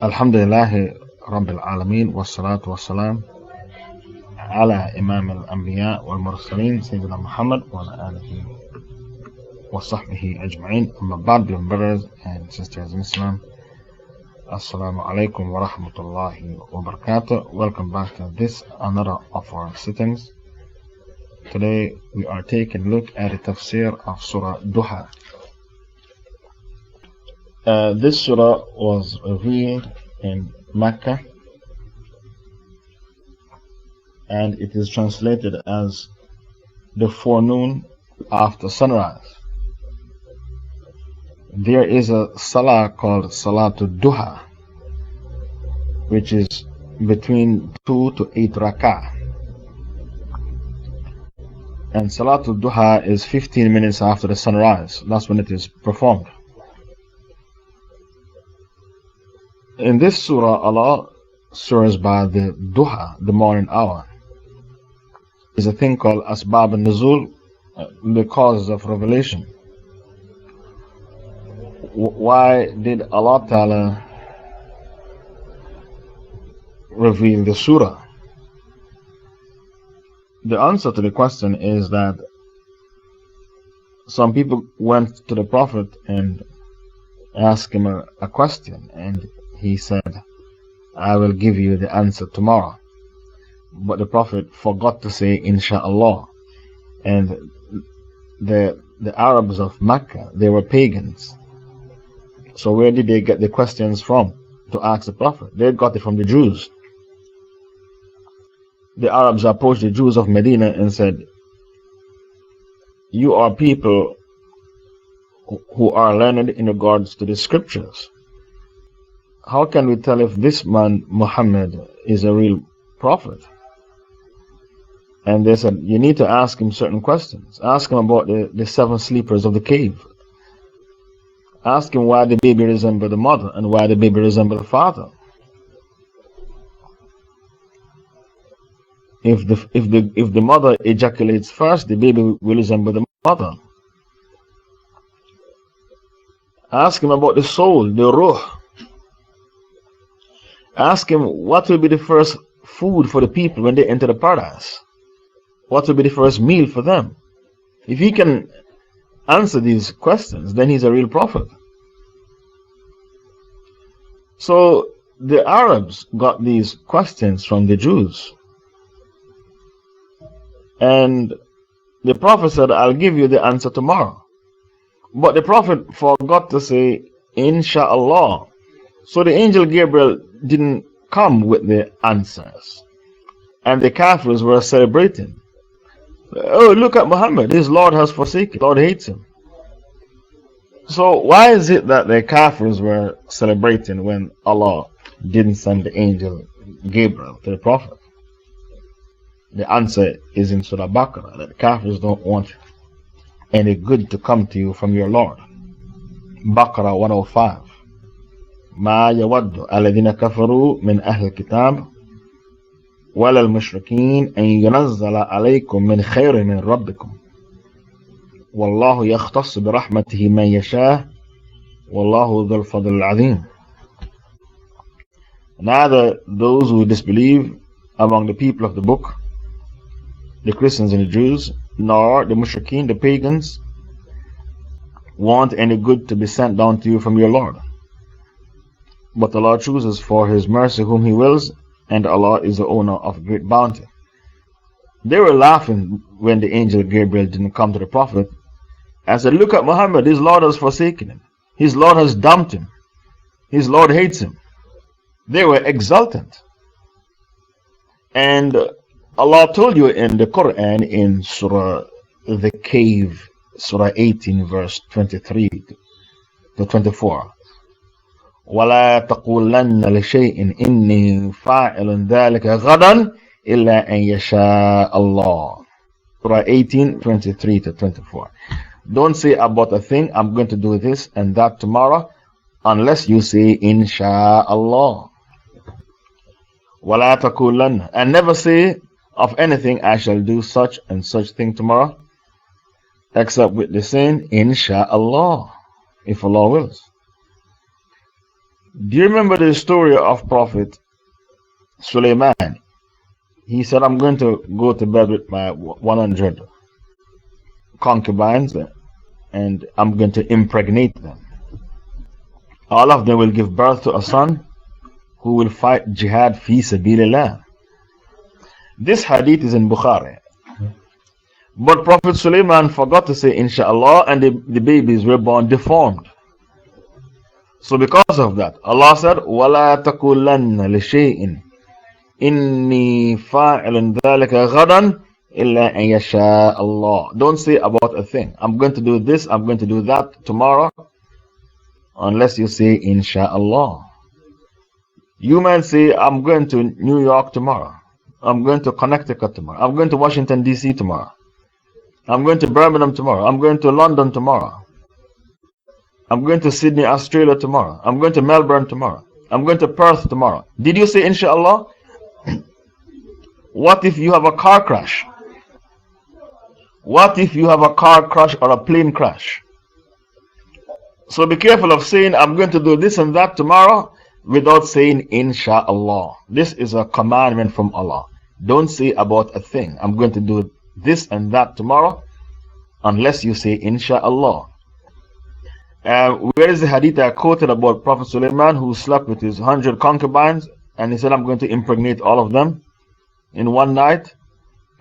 Alhamdulillahi Rabbil Alameen wassalatu wassalam ala Imam al-Anbiya wal Mursaleen Sayyidina Muhammad wa ala alihi wa sahbihi ajma'in. Amma ba'd, dear brothers and sisters in Islam, Assalamu alaikum wa rahmatullahi wa barakatuh. Welcome back to this another of our sittings. Today we are taking a look at the tafsir of Surah DUHA. This surah was revealed in Mecca, and it is translated as the forenoon after sunrise. There is a salah called Salatul Duha, which is between 2 to 8 rak'ah. And Salatul Duha is 15 minutes after the sunrise. That's when it is performed. In this surah, Allah swears by the Duha, the morning hour. There's a thing called Asbab al-Nuzul, the causes of revelation. Why did Allah Ta'ala reveal the surah? The answer to the question is that some people went to the Prophet and asked him a question, and he said, I will give you the answer tomorrow. But the Prophet forgot to say Insha'Allah. And the Arabs of Mecca, they were pagans. So where did they get the questions from to ask the Prophet? They got it from the Jews. The Arabs approached the Jews of Medina and said, you are people who are learned in regards to the scriptures. How can we tell if this man Muhammad is a real prophet? And they said, you need to ask him certain questions. Ask him about the 7 sleepers of the cave. Ask him why the baby resembled the mother and why the baby resembled the father. If the mother ejaculates first, the baby will resemble the mother. Ask him about the soul, the ruh. Ask him what will be the first food for the people when they enter the paradise. What will be the first meal for them? If he can answer these questions, then he's a real prophet. So the Arabs got these questions from the Jews. And the Prophet said, I'll give you the answer tomorrow. But the Prophet forgot to say, Insha'Allah. So the angel Gabriel didn't come with the answers. And the Kafirs were celebrating. Oh, look at Muhammad. His Lord has forsaken. Lord hates him. So why is it that the Kafirs were celebrating when Allah didn't send the angel Gabriel to the Prophet? The answer is in Surah Baqarah, that the Kafirs don't want any good to come to you from your Lord. Baqarah 105. ما يود الذين كفروا من أهل الكتاب ولا المشركين أن ينزل عليكم من خير من ربكم والله يختص برحمته من يشاء والله ذو الفضل العظيم. Neither those who disbelieve among the people of the book, the Christians and the Jews, nor the mushrikeen, the pagans, want any good to be sent down to you from your Lord. But Allah chooses for His mercy whom He wills, and Allah is the owner of great bounty. They were laughing when the angel Gabriel didn't come to the Prophet and said, look at Muhammad, his Lord has forsaken him. His Lord has dumped him. His Lord hates him. They were exultant. And Allah told you in the Quran in Surah the Cave, Surah 18 verse 23 to 24. وَلَا تَقُولَنَّ لِشَيْءٍ إِنِّي فَاعِلٌ ذَلِكَ غَدًا إِلَّا أَن يَشَاءَ اللَّهُ. Surah 18, 23 to 24. Don't say about a thing, I'm going to do this and that tomorrow, unless you say Insha'Allah. وَلَا تَقُولَنَّ. And never say of anything, I shall do such and such thing tomorrow, except with the saying Insha'Allah, if Allah wills. Do you remember the story of Prophet Sulaiman? He said, I'm going to go to bed with my 100 concubines and I'm going to impregnate them. All of them will give birth to a son who will fight jihad fi sabilillah. This hadith is in Bukhari. But Prophet Sulaiman forgot to say Insha'Allah, and the babies were born deformed. So because of that, Allah said, وَلَا تَقُولَنَّ لِشَيْءٍ إِنِّي فَاعِلٌ ذَلِكَ غَدًا إِلَّا أَن يَشَاءَ اللَّهُ. Don't say about a thing, I'm going to do this, I'm going to do that tomorrow, unless you say Insha'Allah. You might say, I'm going to New York tomorrow, I'm going to Connecticut tomorrow, I'm going to Washington DC tomorrow, I'm going to Birmingham tomorrow, I'm going to London tomorrow, I'm going to Sydney, Australia tomorrow, I'm going to Melbourne tomorrow, I'm going to Perth tomorrow. Did you say Insha'Allah? What if you have a car crash? What if you have a car crash or a plane crash? So be careful of saying, I'm going to do this and that tomorrow without saying Insha'Allah. This is a commandment from Allah. Don't say about a thing, I'm going to do this and that tomorrow, unless you say Insha'Allah. Where is the hadith I quoted about Prophet Sulaiman who slept with his 100 concubines and he said, I'm going to impregnate all of them in one night,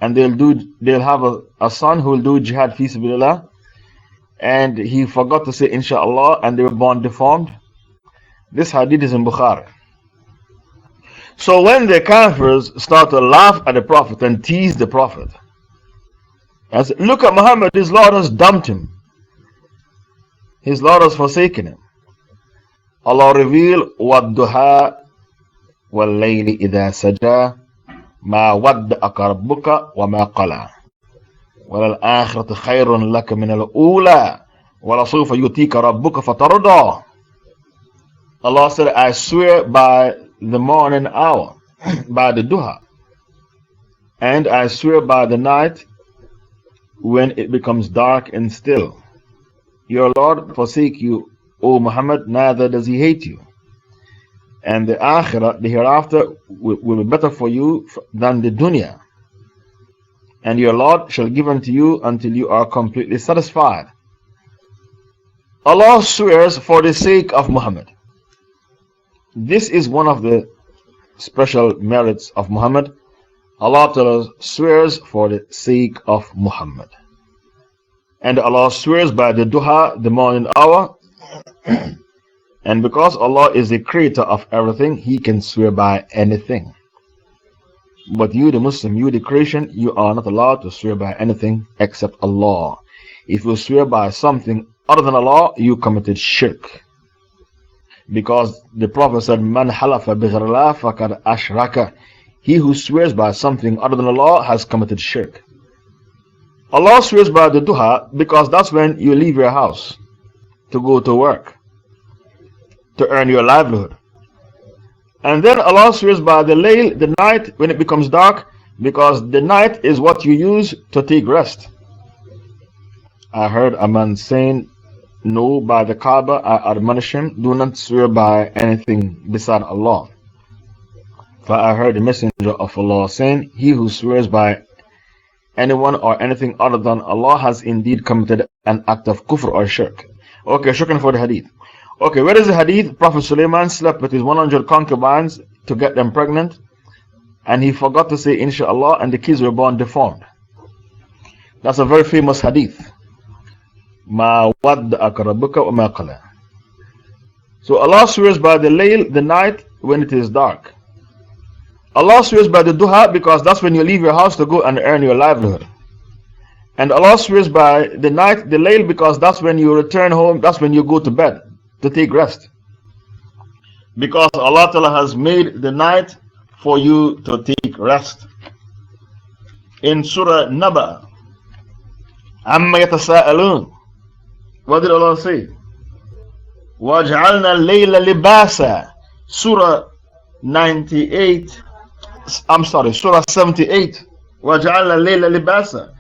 and they'll have a son who will do jihad fi sabilillah, and he forgot to say Insha'Allah and they were born deformed? This hadith is in Bukhari. So when the Kafirs start to laugh at the Prophet and tease the Prophet and say, look at Muhammad, his Lord has dumped him, his Lord has forsaken him, Allah reveal, وَالدُّهَا وَاللَّيْلِ إِذَا سَجَى مَا وَدَّأَكَ رَبُّكَ وَمَا قَلَى وَلَلْآخِرَةُ خَيْرٌ لَكَ مِنَ الْأُولَى وَلَسَوْفَ يُؤْتِيكَ رَبُّكَ فَتَرْضَى. Allah said, I swear by the morning hour, by the Duha, and I swear by the night when it becomes dark and still. Your Lord forsake you, O Muhammad, neither does he hate you. And the Akhirah, the hereafter, will be better for you than the dunya. And your Lord shall give unto you until you are completely satisfied. Allah swears for the sake of Muhammad. This is one of the special merits of Muhammad. Allah Ta'ala swears for the sake of Muhammad. And Allah swears by the Duha, the morning hour. And because Allah is the creator of everything, He can swear by anything. But you, the Muslim, you, the creation, you are not allowed to swear by anything except Allah. If you swear by something other than Allah, you committed shirk. Because the Prophet said, Man halafa bighayrillah faqad ashraka. He who swears by something other than Allah has committed shirk. Allah swears by the Duha because that's when you leave your house to go to work, to earn your livelihood. And then Allah swears by the layl, the night, when it becomes dark, because the night is what you use to take rest. I heard a man saying, no, by the Kaaba I admonish him, do not swear by anything beside Allah. For I heard the Messenger of Allah saying, he who swears by anyone or anything other than Allah has indeed committed an act of kufr or shirk. Okay, shukran for the hadith. Okay, where is the hadith? Prophet Sulaiman slept with his 100 concubines to get them pregnant, and he forgot to say Insha'Allah, and the kids were born deformed. That's a very famous hadith. Ma wadda'aka rabbuka wa ma qala. So Allah swears by the layl, the night, when it is dark. Allah swears by the duha because that's when you leave your house to go and earn your livelihood. And Allah swears by the night, the layl, because that's when you return home, that's when you go to bed to take rest. Because Allah Ta'ala has made the night for you to take rest. In Surah Naba, Amma yatasa'alun. What did Allah say? وَجْعَلْنَا اللَّيْلَ لِبَاسًا. Surah 98, I'm sorry, Surah 78. وَجْعَلْنَا اللَّيْلَ لِبَاسًا.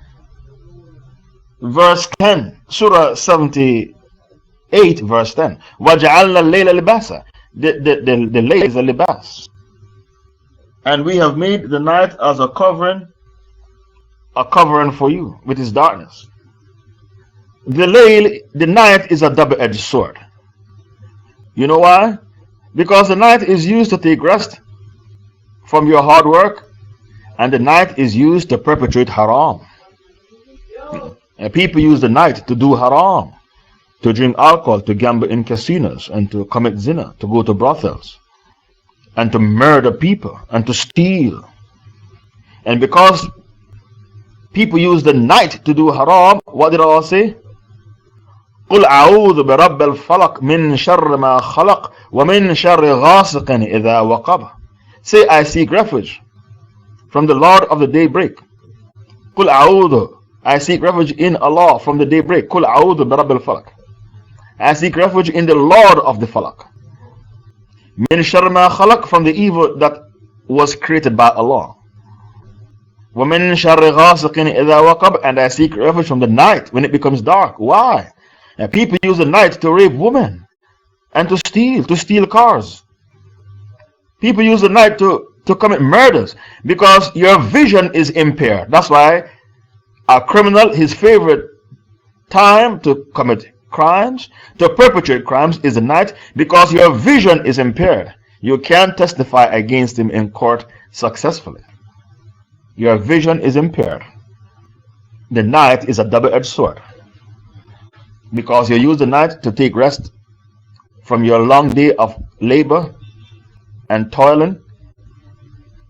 Verse 10. Surah 78, verse 10. وَجْعَلْنَا اللَّيْلَ لِبَاسًا. The layl is a libas. And we have made the night as a covering for you with its darkness. The night is a double-edged sword. You know why? Because the night is used to take rest from your hard work, and the night is used to perpetrate haram. And people use the night to do haram, to drink alcohol, to gamble in casinos, and to commit zina, to go to brothels, and to murder people, and to steal. And because people use the night to do haram, what did Allah say? قُلْ أَعُوذُ بِرَبِّ الْفَلَقِ مِنْ شَرِّ مَا خَلَقَ وَمِنْ شَرِّ غَاسِقٍ إِذَا وَقَبَ. Say, I seek refuge from the Lord of the daybreak. قُلْ أَعُوذُ, I seek refuge in Allah from the daybreak. قُلْ أَعُوذُ بِرَبِّ الْفَلَقِ, I seek refuge in the Lord of the Falaq. مِنْ شَرِّ مَا خَلَقَ, from the evil that was created by Allah. وَمِنْ شَرِّ غَاسِقٍ إِذَا وَقَبَ, and I seek refuge from the night when it becomes dark. Why? And people use the night to rape women and to steal cars. People use the night to commit murders because your vision is impaired. That's why a criminal, his favorite time to commit crimes, to perpetrate crimes, is the night, because your vision is impaired. You can't testify against him in court successfully. Your vision is impaired. The night is a double-edged sword, because you use the night to take rest from your long day of labor and toiling.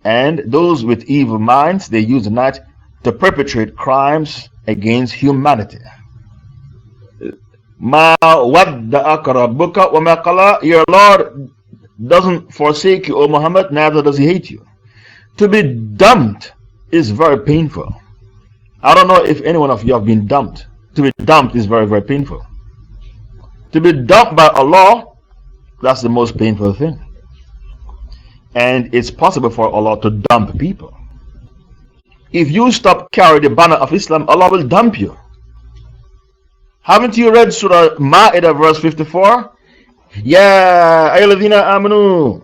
And those with evil minds, they use the night to perpetrate crimes against humanity. مَا وَدَّأَكَ رَبُّكَ وَمَا قَلَى, your Lord doesn't forsake you, O Muhammad, neither does he hate you. To be dumped is very painful. I don't know if any one of you have been dumped. To be dumped is very, very painful. To be dumped by Allah, that's the most painful thing. And it's possible for Allah to dump people. If you stop carrying the banner of Islam, Allah will dump you. Haven't you read Surah Ma'idah verse 54? Ya ayyuhalladhina amanu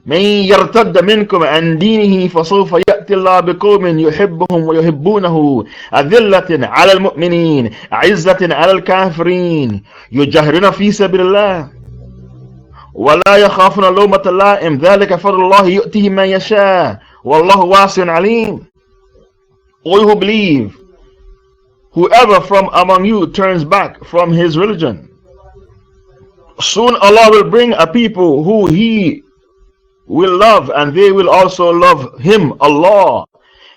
man yartadda minkum an dinihi fasawfa ya'ti Allah biqawmin yuhibbuhum wa yuhibbunahu adhillatin 'ala al-mu'minin 'izzatin 'ala al-kafirin yujahiruna fi sabilillah wa la yakhafuna lawmata la'im dhalika fadlullahi yu'tihi man yasha wallahu wasi'un 'alim. All who believe, whoever from among you turns back from his religion, soon Allah will bring a people who He will love, and they will also love Him, Allah.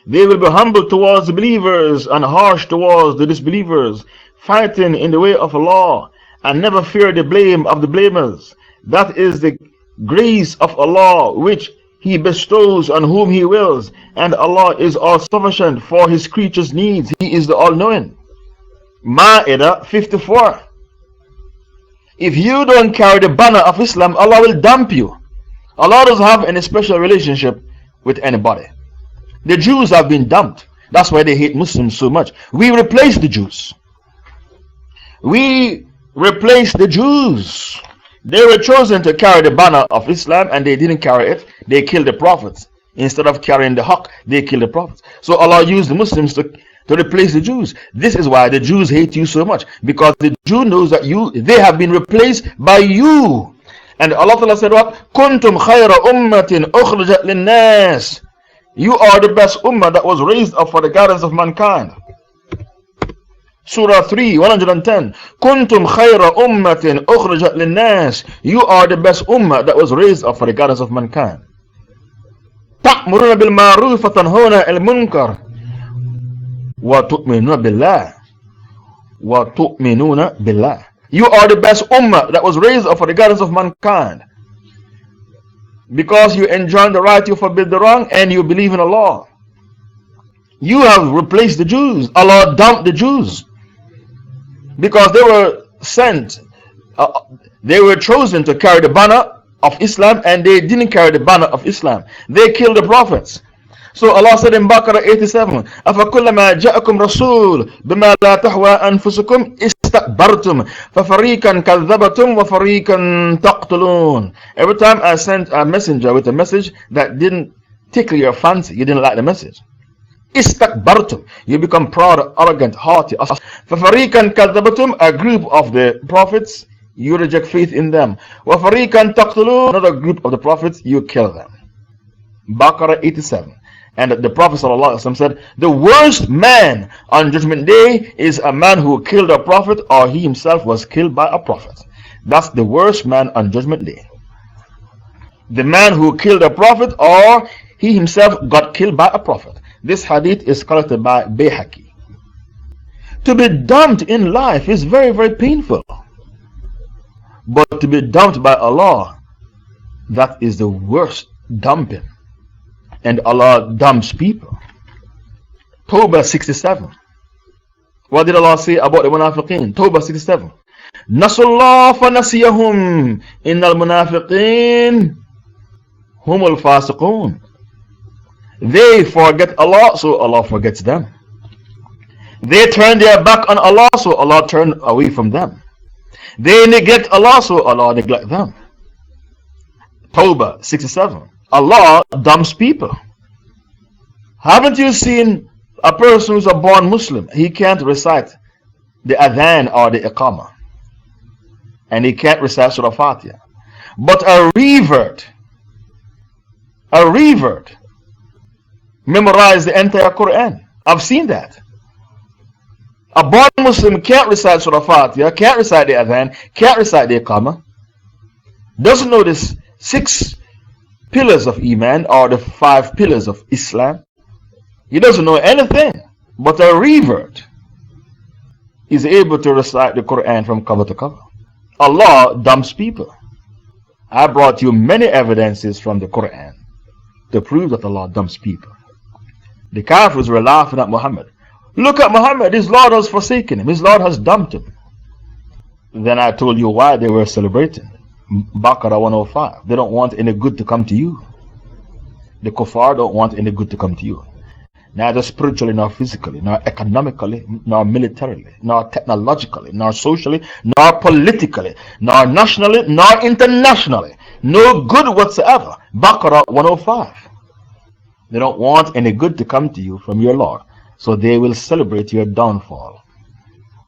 They will be humble towards the believers and harsh towards the disbelievers, fighting in the way of Allah, and never fear the blame of the blamers. That is the grace of Allah, which He bestows on whom He wills, and Allah is all sufficient for His creatures' needs. He is the all-knowing. Ma'idah 54. If you don't carry the banner of Islam, Allah will dump you. Allah doesn't have any special relationship with anybody. The Jews have been dumped. That's why they hate Muslims so much. We replaced the Jews. We replaced the Jews. They were chosen to carry the banner of Islam, and they didn't carry it. They killed the prophets. Instead of carrying the haqq, they killed the prophets. So Allah used the Muslims to replace the Jews. This is why the Jews hate you so much, because the Jew knows that they have been replaced by you. And Allah Ta'ala said what? Kuntum khayra ummatin ukhrijat linnas. You are the best ummah that was raised up for the guidance of mankind. Surah 3, 110. Kuntum khayra ummatin ukhrijat linnas. You are the best ummah that was raised up for the guidance of mankind. Ta'muruna bil ma'ruf wa tanhuna 'anil munkar wa tu'minuna billah. Wa tu'minuna billah. You are the best ummah that was raised up for the guidance of mankind, because you enjoin the right, you forbid the wrong, and you believe in Allah. You have replaced the Jews. Allah dumped the Jews because they were sent, they were chosen to carry the banner of Islam, and they didn't carry the banner of Islam. They killed the prophets. So Allah said in Baqarah 87, أَفَكُلَّمَا جَاءَكُمْ رَسُولٌ بِمَا لَا تَحْوَى أَنفُسُكُمْ istakbartum fafariqan kadhabatum wa fariqan taqtulun. Every time I sent a messenger with a message that didn't tickle your fancy, you didn't like the message. Istakbartum, you become proud, arrogant, haughty. Fafariqan kadhabatum, a group of the prophets, you reject faith in them. Wa fariqan taqtulun, another group of the prophets, you kill them. Baqarah 87. And the Prophet ﷺ said, the worst man on Judgment Day is a man who killed a prophet or he himself was killed by a prophet. That's the worst man on Judgment Day. The man who killed a prophet or he himself got killed by a prophet. This hadith is collected by Bayhaqi. To be dumped in life is very, very painful. But to be dumped by Allah, that is the worst dumping. And Allah dumps people. Tawbah 67. What did Allah say about the munafiqeen? Tawbah 67. Nasullah fa nasiyahum innal munafiqeen humul fasiqun. They forget Allah, so Allah forgets them. They turn their back on Allah, so Allah turn away from them. They neglect Allah, so Allah neglect them. Tawbah 67. Allah dumps people. Haven't you seen a person who's a born Muslim? He can't recite the adhan or the iqamah. And he can't recite Surah Fatiha. But a revert memorized the entire Quran. I've seen that. A born Muslim can't recite Surah Fatiha, can't recite the adhan, can't recite the iqamah. Doesn't know this 6 pillars of Iman or the 5 pillars of Islam. He doesn't know anything, but a revert is able to recite the Quran from cover to cover. Allah dumps people. I brought you many evidences from the Quran to prove that Allah dumps people. The Kafirs were laughing at Muhammad. Look at Muhammad, his Lord has forsaken him, his Lord has dumped him. Then I told you why they were celebrating. Baqarah 105. They don't want any good to come to you. The kuffar don't want any good to come to you. Neither spiritually, nor physically, nor economically, nor militarily, nor technologically, nor socially, nor politically, nor nationally, nor internationally. No good whatsoever. Baqarah 105. They don't want any good to come to you from your Lord. So they will celebrate your downfall.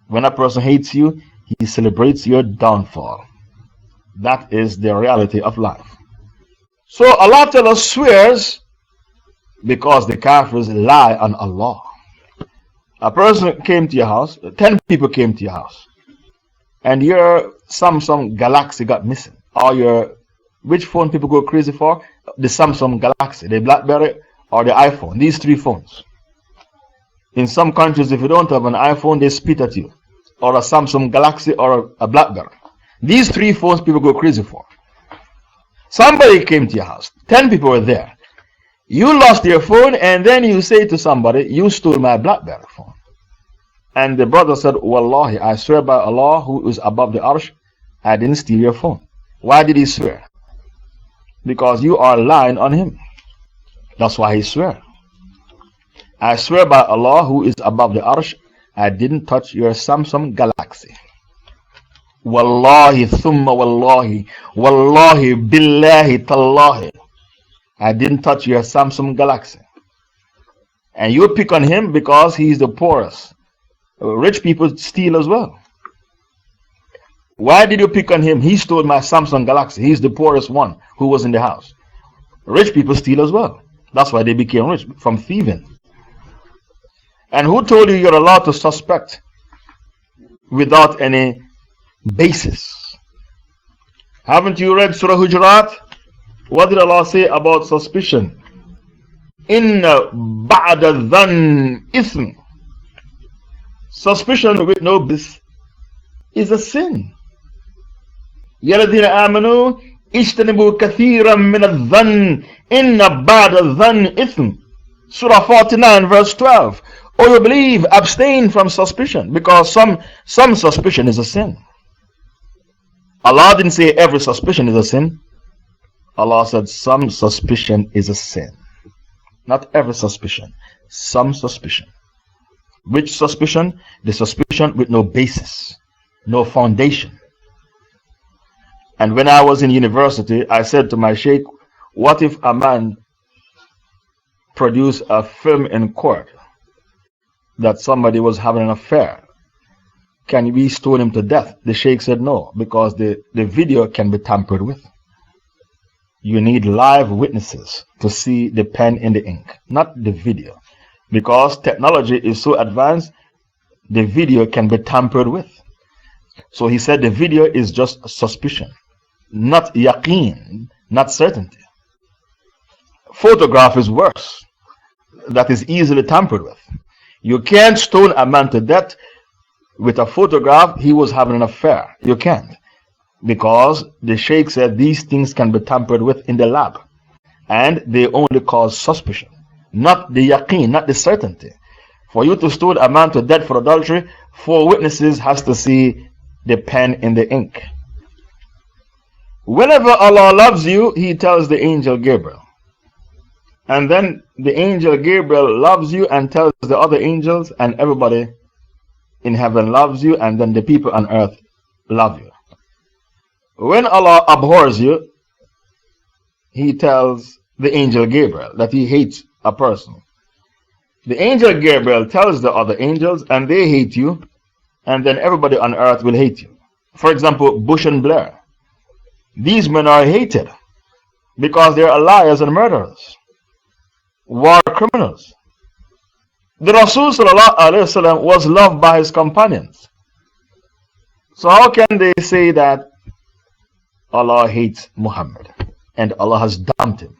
When a person hates you, he celebrates your downfall. That is the reality of life. So Allah Ta'ala swears because the Kafirs lie on Allah. A person came to your house, 10 people came to your house, and your Samsung Galaxy got missing. Or which phone people go crazy for? The Samsung Galaxy, the BlackBerry, or the iPhone. These 3 phones. In some countries, if you don't have an iPhone, they spit at you. Or a Samsung Galaxy or a BlackBerry. These 3 phones people go crazy for. Somebody came to your house. 10 people were there. You lost your phone and then you say to somebody, you stole my BlackBerry phone. And the brother said, Wallahi, I swear by Allah who is above the arsh, I didn't steal your phone. Why did he swear? Because you are lying on him. That's why he swear. I swear by Allah who is above the arsh, I didn't touch your Samsung Galaxy. Wallahi, thumma wallahi, wallahi, billahi, tallahi. I didn't touch your Samsung Galaxy. And you pick on him because he's the poorest. Rich people steal as well. Why did you pick on him? He stole my Samsung Galaxy. He's the poorest one who was in the house. Rich people steal as well. That's why they became rich, from thieving. And who told you you're allowed to suspect without any basis? Haven't you read Surah Hujurat? What did Allah say about suspicion? Inna ba'da dhan ithm. Suspicion with no basis is a sin. Yaladina amanu ishtanibu kathiran min adh-dhann inna ba'da dhan ithm. Surah 49 verse 12. Oh, you believe, abstain from suspicion, because some suspicion is a sin. Allah didn't say every suspicion is a sin. Allah said some suspicion is a sin. Not every suspicion, some suspicion. Which suspicion? The suspicion with no basis. no foundation. And when I was in university, I said to my Shaykh, what if a man produced a film in court that somebody was having an affair? Can we stone him to death? The Shaykh said no, because the video can be tampered with. You need live witnesses to see the pen in the ink, not the video. Because technology is so advanced, the video can be tampered with. So he said the video is just suspicion, not yaqeen, not certainty. Photograph is worse. That is easily tampered with. You can't stone a man to death with a photograph he was having an affair. You can't. Because the Shaykh said these things can be tampered with in the lab. And they only cause suspicion, not the yaqeen, not the certainty. For you to stone a man to death for adultery, 4 witnesses has to see the pen in the ink. Whenever Allah loves you, He tells the angel Gabriel. And then the angel Gabriel loves you and tells the other angels, and everybody in heaven loves you, and then the people on earth love you. When Allah abhors you, He tells the angel Gabriel that He hates a person. The angel Gabriel tells the other angels, and they hate you, and then everybody on earth will hate you. For example, Bush and Blair. These men are hated because they are liars and murderers, war criminals. The Rasul ﷺ was loved by his companions. So how can they say that Allah hates Muhammad and Allah has dumped him?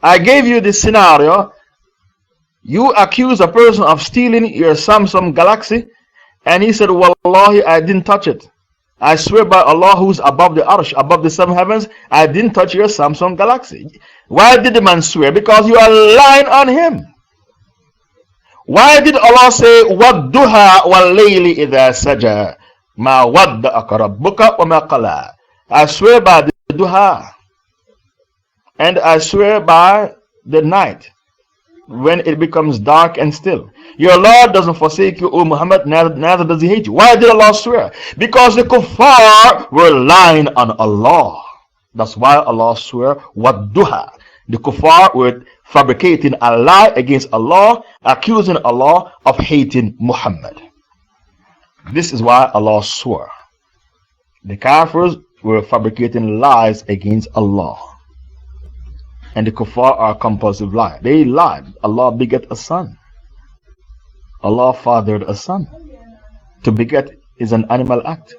I gave you this scenario. You accuse a person of stealing your Samsung Galaxy, and he said, Wallahi, I didn't touch it. I swear by Allah who's above the arsh, above the 7 heavens, I didn't touch your Samsung Galaxy. Why did the man swear? Because you are lying on him. Why did Allah say, وَالدُّهَا وَاللَّيْلِ إِذَا سَجَى مَا وَدَّأَكَ رَبُّكَ وَمَا قَلَى? I swear by the duha, and I swear by the night when it becomes dark and still. Your Lord doesn't forsake you, O Muhammad, neither does He hate you. Why did Allah swear? Because the kuffar were lying on Allah. That's why Allah swore, وَالدُّهَا. The kuffar were fabricating a lie against Allah, accusing Allah of hating Muhammad. This is why Allah swore. The kafirs were fabricating lies against Allah. And the kuffar are compulsive liars. They lied. Allah begat a son. Allah fathered a son. To beget is an animal act.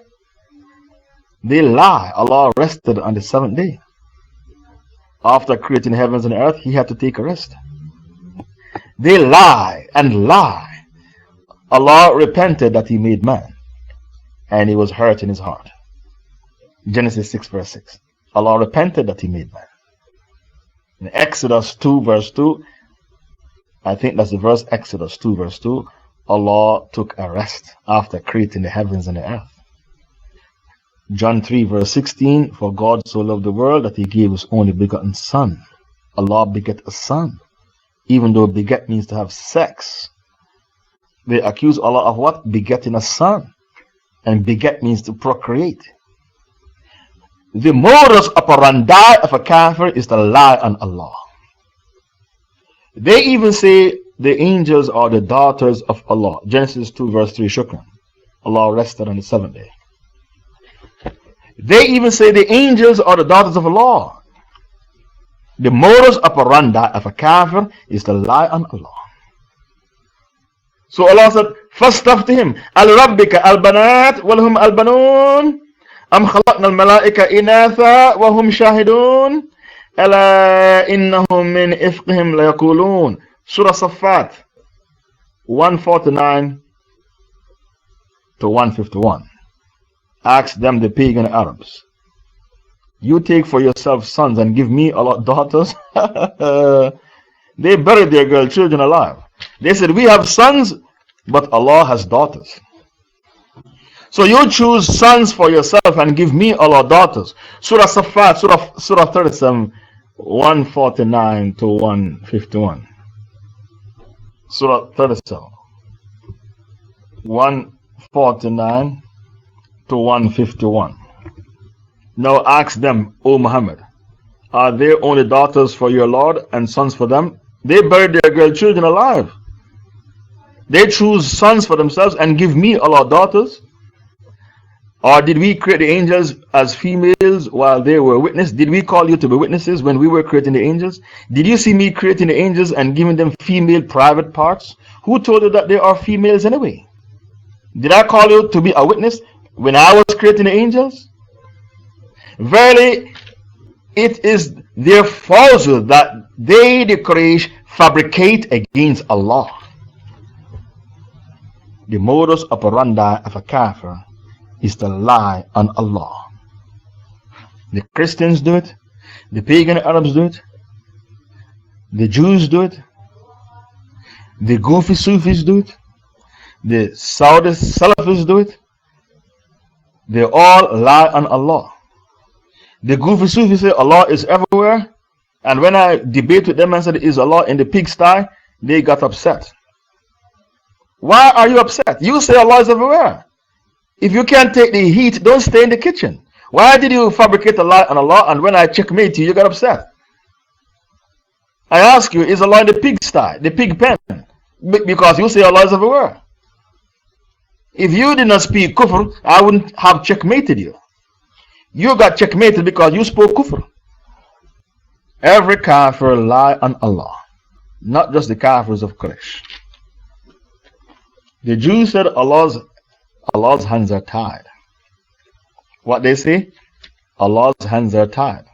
They lie. Allah rested on the 7th day. After creating heavens and earth, He had to take a rest. They lie and lie. Allah repented that He made man, and He was hurt in His heart. Genesis 6 verse 6. Allah repented that He made man. In Exodus 2 verse 2, I think that's the verse, Exodus 2 verse 2, Allah took a rest after creating the heavens and the earth. John 3 verse 16, for God so loved the world that He gave His only begotten Son. Allah begat a son, even though beget means to have sex. They accuse Allah of what? Begetting a son. And beget means to procreate. The modus operandi of a kafir is to lie on Allah. They even say the angels are the daughters of Allah. Genesis 2 verse 3, Shukran. Allah rested on the 7th day. They even say the angels are the daughters of Allah. The modus operandi of a kafir is to lie on Allah. So Allah said, فَاسْتَفْتِهِمْ الْرَبِّكَ الْبَنَاتِ وَلْهُمْ الْبَنُونَ أَمْ خَلَقْنَا الْمَلَائِكَ إِنَاثًا وَهُمْ شَاهِدُونَ أَلَا إِنَّهُمْ مِنْ إِفْقِهِمْ لَيَقُولُونَ Surah Safat 149 to 151. Ask them, the pagan Arabs, you take for yourself sons and give me a lot of daughters? They buried their girl children alive. They said, we have sons, but Allah has daughters. So you choose sons for yourself and give me a lot of daughters. Surah Safat, Surah 37, 149 to 151. Surah 37, 149 to 151. Now ask them, O Muhammad, are there only daughters for your Lord and sons for them? They buried their girl children alive. They choose sons for themselves and give me, Allah, daughters. Or did we create the angels as females while they were witnesses? Did we call you to be witnesses when we were creating the angels? Did you see me creating the angels and giving them female private parts? Who told you that they are females anyway? Did I call you to be a witness when I was creating the angels? Verily, it is their falsehood that they, the Quraysh, fabricate against Allah. The modus operandi of a kafir is to lie on Allah. The Christians do it, the pagan Arabs do it, the Jews do it, the goofy Sufis do it, the Saudi Salafis do it. They all lie on Allah. The goofy Sufis say Allah is everywhere, and when I debate with them and said, is Allah in the pigsty? They got upset. Why are you upset? You say Allah is everywhere. If you can't take the heat, don't stay in the kitchen. Why did you fabricate a lie on Allah, and when I checkmate you, you got upset? I ask you, is Allah in the pigsty, the pig pen? Because you say Allah is everywhere. If you did not speak kufr, I wouldn't have checkmated you. You got checkmated because you spoke kufr. Every kafir lie on Allah, not just the kafirs of Quraysh. The Jews said Allah's hands are tied. What they say? Allah's hands are tied.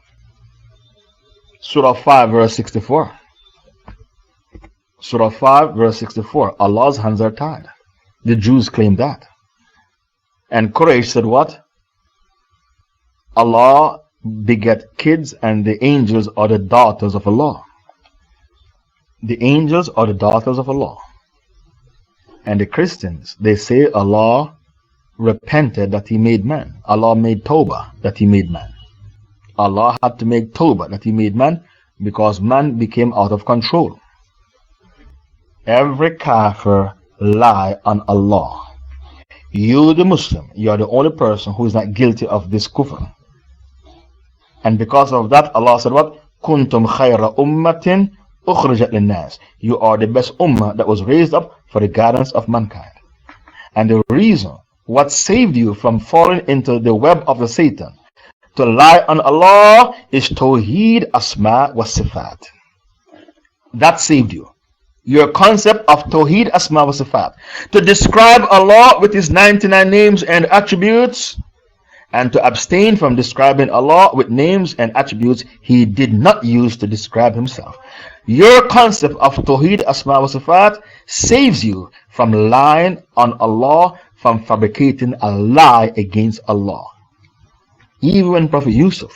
Surah 5 verse 64. Surah 5 verse 64. Allah's hands are tied. The Jews claim that. And Quraysh said what? Allah beget kids and the angels are the daughters of Allah. The angels are the daughters of Allah. And the Christians, they say Allah repented that He made man. Allah made Tawbah that He made man. Allah had to make Tawbah that He made man because man became out of control. Every kafir lie on Allah. You, the Muslim, you are the only person who is not guilty of this kufr. And because of that, Allah said what? Kuntum khayra ummatin ukhrijat linnas. You are the best ummah that was raised up for the guidance of mankind. And the reason what saved you from falling into the web of the Satan to lie on Allah is Tawheed Asma wa Sifat. That saved you. Your concept of Tawheed Asma wa Sifat. To describe Allah with His 99 names and attributes, and to abstain from describing Allah with names and attributes He did not use to describe Himself. Your concept of Tawheed Asma wa Sifat saves you from lying on Allah, from fabricating a lie against Allah. Even when Prophet Yusuf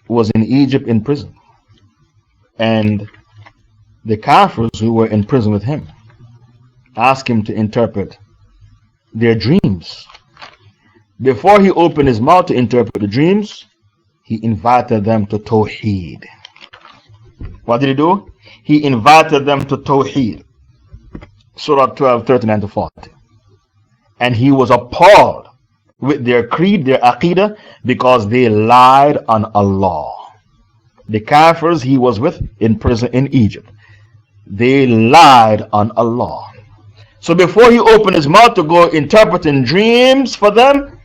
was in Egypt in prison, and the Kafirs who were in prison with him asked him to interpret their dreams. Before he opened his mouth to interpret the dreams, he invited them to Tawheed. What did he do? He invited them to Tawheed. Surah 12, 39 to 40. And he was appalled with their creed, their aqidah, because they lied on Allah. The Kafirs he was with in prison in Egypt, they lied on Allah. So before he opened his mouth to go interpreting dreams for them,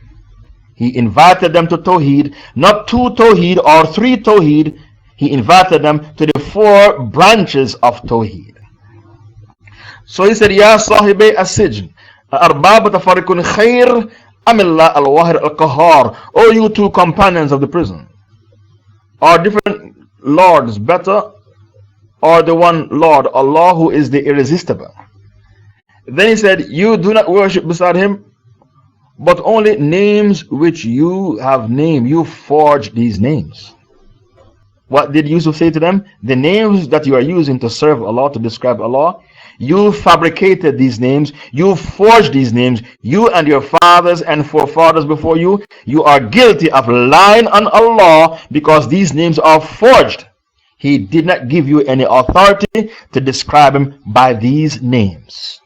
he invited them to Tawheed, not 2 Tawheed or 3 Tawheed. He invited them to the 4 branches of Tawheed. So he said, Ya sahibay as-sijn, arbab tafarikun khair, amillah al-wahir al-qahar. O you 2 companions of the prison, are different lords better, or the one Lord, Allah, who is the irresistible? Then he said, you do not worship beside Him, but only names which you have named. You forge these names. What did Yusuf say to them? The names that you are using to serve Allah, to describe Allah, you fabricated these names, you forged these names, you and your fathers and forefathers before you, you are guilty of lying on Allah because these names are forged. He did not give you any authority to describe Him by these names.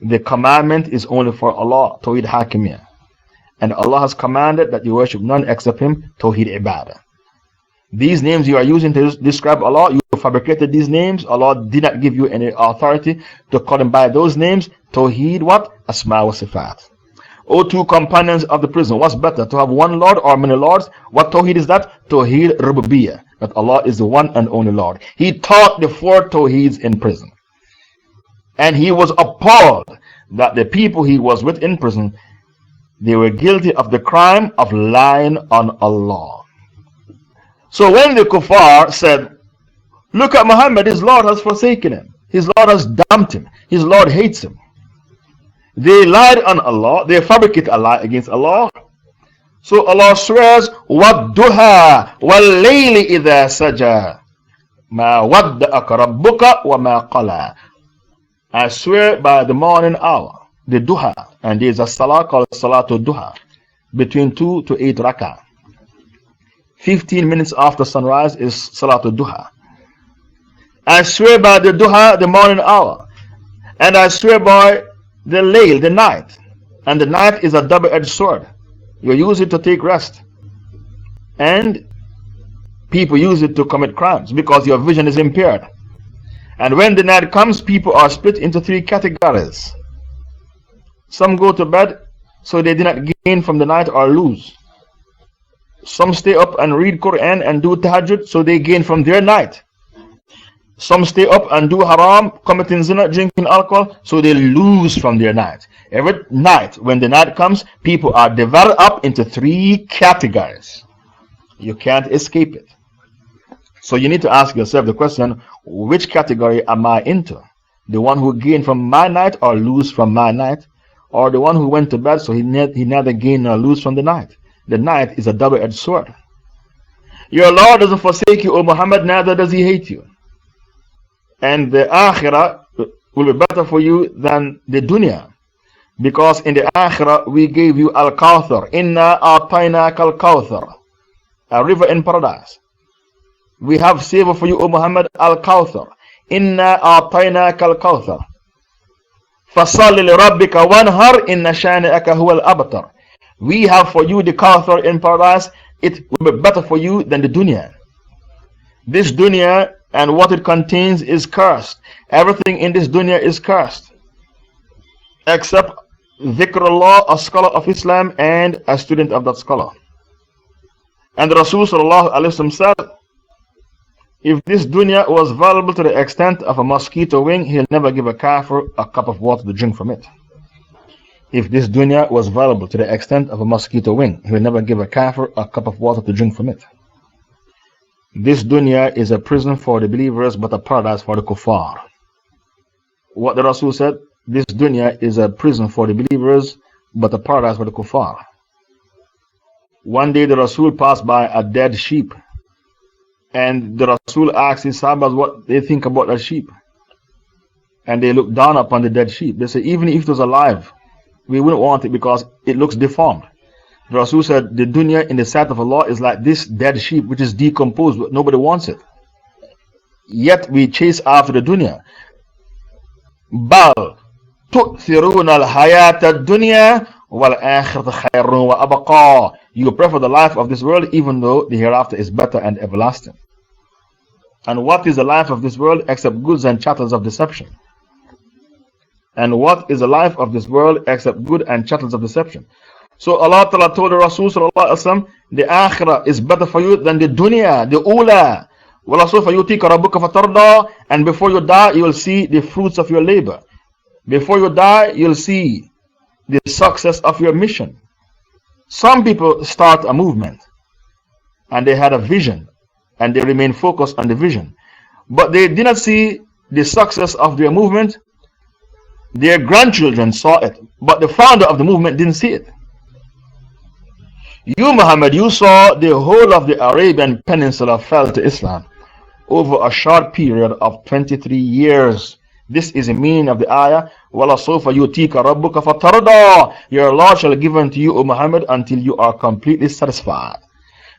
The commandment is only for Allah, Tawheed Hakimiyya. And Allah has commanded that you worship none except Him, Tawheed Ibadah. These names you are using to describe Allah, you fabricated these names. Allah did not give you any authority to call Him by those names. Tawheed what? Asma wa Sifat. O two companions of the prison, what's better, to have one Lord or many Lords? What Tawheed is that? Tawheed Rububiyyah, that Allah is the one and only Lord. He taught the 4 Tawheeds in prison. And he was appalled that the people he was with in prison, they were guilty of the crime of lying on Allah. So when the kuffar said, look at Muhammad, his Lord has forsaken him, his Lord has dumped him, his Lord hates him. They lied on Allah, they fabricate a lie against Allah. So Allah swears, وَالدُّهَا وَاللَّيْلِ إِذَا سَجَى مَا وَدَّأَكَ رَبُّكَ وَمَا قَلَى. I swear by the morning hour, the duha, and there is a salah called Salatul Duha, between 2 to 8 rakah. 15 minutes after sunrise is Salatul Duha. I swear by the duha, the morning hour, and I swear by the layl, the night. And the night is a double-edged sword. You use it to take rest. And people use it to commit crimes because your vision is impaired. And when the night comes, people are split into 3 categories. Some go to bed so they did not gain from the night or lose. Some stay up and read Quran and do tahajjud so they gain from their night. Some stay up and do haram, committing zina, drinking alcohol, so they lose from their night. Every night, when the night comes, people are divided up into 3 categories. You can't escape it. So you need to ask yourself the question, which category am I into? The one who gained from my night or lose from my night? Or the one who went to bed so he neither gain nor lose from the night? The night is a double-edged sword. Your Lord doesn't forsake you, O Muhammad, neither does He hate you. And the akhirah will be better for you than the dunya. Because in the akhirah we gave you al-Kawthar. Inna a'tainaka al-Kawthar. A river in paradise. We have savor for you, O Muhammad, al-Kawthar. Inna a'tainaka al-Kawthar. Fasalli li rabbika wanhar inna shani'aka huwa al-abtar. We have for you the Kawthar in paradise. It will be better for you than the dunya. This dunya and what it contains is cursed. Everything in this dunya is cursed. Except Dhikrullah, a scholar of Islam and a student of that scholar. And Rasul sallallahu alayhi wa sallam said, if this dunya was valuable to the extent of a mosquito wing, he'll never give a kafir a cup of water to drink from it. If this dunya was valuable to the extent of a mosquito wing, he'll never give a kafir a cup of water to drink from it. This dunya is a prison for the believers, but a paradise for the kuffar. What the Rasul said, this dunya is a prison for the believers, but a paradise for the kuffar. One day the Rasul passed by a dead sheep, and the Rasul asked his Sahabas what they think about that sheep. And they looked down upon the dead sheep. They said, even if it was alive, we wouldn't want it because it looks deformed. The Rasul said, the dunya in the sight of Allah is like this dead sheep which is decomposed, but nobody wants it. Yet we chase after the dunya. Bal tu'thiruna al-hayata ad-dunya wal-akhirata khayrun wa abqa. You prefer the life of this world even though the hereafter is better and everlasting. And what is the life of this world except goods and chattels of deception? And what is the life of this world except good and chattels of deception? So Allah Ta'ala told the Rasul sallallahu alayhi wa sallam, the akhirah is better for you than the dunya, the ula. وَلَسَوْفَ يُؤْتِيكَ رَبُّكَ فَتَرْضَى. And before you die, you will see the fruits of your labor. Before you die, you'll see the success of your mission. Some people start a movement and they had a vision and they remain focused on the vision, but they did not see the success of their movement. Their grandchildren saw it, but the founder of the movement didn't see it. You, Muhammad, you saw the whole of the Arabian Peninsula fell to Islam over a short period of 23 years. This is the meaning of the ayah, وَلَسَوْفَ يُؤْتِيكَ رَبُّكَ فَتَرْضَى. Your Lord shall give unto you, O Muhammad, until you are completely satisfied.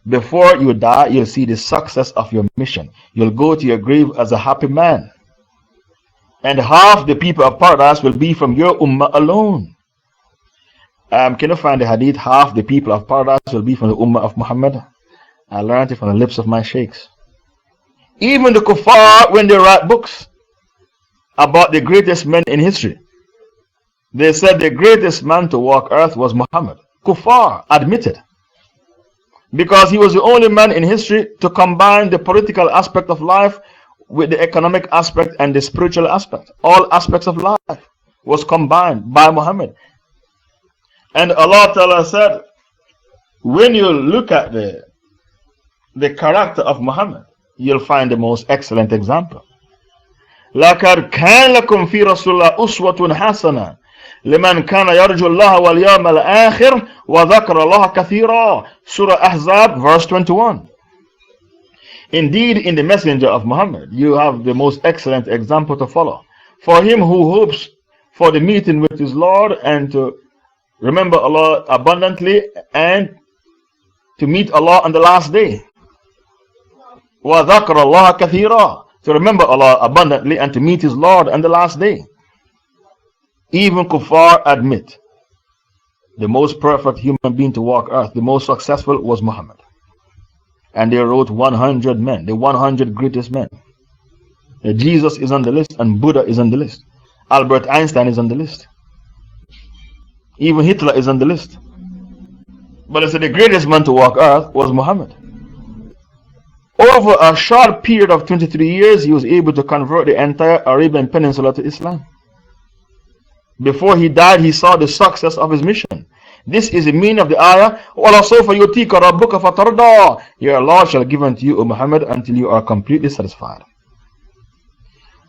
Before you die, you'll see the success of your mission. You'll go to your grave as a happy man. and half the people of paradise will be from your ummah alone. Can you find the hadith? Half the people of paradise will be from the ummah of Muhammad. I learned it from the lips of my sheikhs. Even the kuffar, when they write books about the greatest men in history, they said the greatest man to walk earth was Muhammad. Kuffar admitted. Because he was the only man in history to combine the political aspect of life with the economic aspect and the spiritual aspect. All aspects of life was combined by Muhammad. And Allah Ta'ala said, when you look at the character of Muhammad, you'll find the most excellent example. لَقَدْ كَانَ لَكُمْ فِي رَسُولِ اللَّهِ أُسْوَةٌ حَسَنَةٌ لِمَنْ كَانَ يَرْجُو اللَّهَ وَالْيَوْمَ الْآخِرَ وَذَكَرَ اللَّهَ كَثِيرًا. Surah Ahzab, verse 21. Indeed, in the messenger of Muhammad, you have the most excellent example to follow. For him who hopes for the meeting with his Lord and to remember Allah abundantly and to meet Allah on the last day. وَذَكَرَ اللَّهَ كَثِيرًا. To remember Allah abundantly and to meet his Lord on the last day. Even kuffar admit the most perfect human being to walk earth, the most successful, was Muhammad. And they wrote 100 men, the 100 greatest men. Jesus is on the list, and Buddha is on the list. Albert Einstein is on the list. Even Hitler is on the list. But they said the greatest man to walk earth was Muhammad. Over a short period of 23 years, he was able to convert the entire Arabian Peninsula to Islam. Before he died, he saw the success of his mission. This is the meaning of the ayah, وَلَسَوْفَ يُؤْتِيكَ رَبُّكَ فَتَرْضَىٰ. Your Lord shall give unto you, O Muhammad, until you are completely satisfied.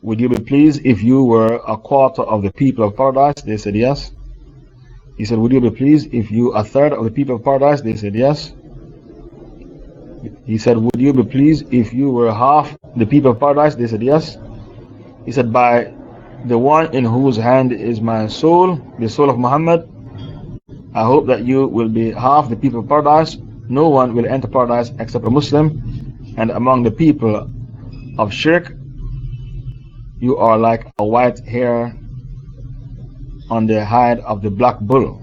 Would you be pleased if you were a quarter of the people of paradise? They said yes. He said, would you be pleased if you a third of the people of paradise? They said yes. He said, would you be pleased if you were half the people of paradise? They said yes. He said, by the one in whose hand is my soul, the soul of Muhammad, I hope that you will be half the people of paradise. No one will enter paradise except a Muslim. And among the people of shirk, you are like a white hair on the hide of the black bull,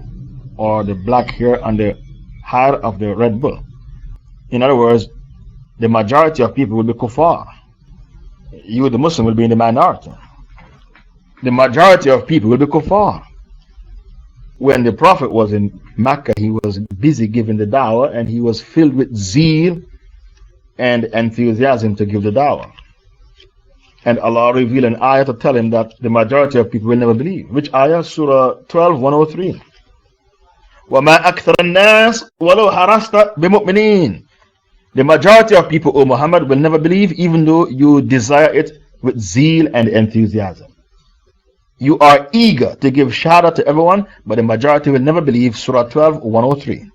or the black hair on the hide of the red bull. In other words, the majority of people will be kuffar. You, the Muslim, will be in the minority. The majority of people will be kuffar. When the Prophet was in Mecca, he was busy giving the dawah, and he was filled with zeal and enthusiasm to give the dawah. And Allah revealed an ayah to tell him that the majority of people will never believe. Which ayah? Surah 12, 103. وَمَا أَكْثَرَ النَّاسِ وَلَوْ حَرَصْتَ بِمُؤْمِنِينَ. The majority of people, O Muhammad, will never believe, even though you desire it with zeal and enthusiasm. You are eager to give shahada to everyone, but the majority will never believe. Surah 12, 103.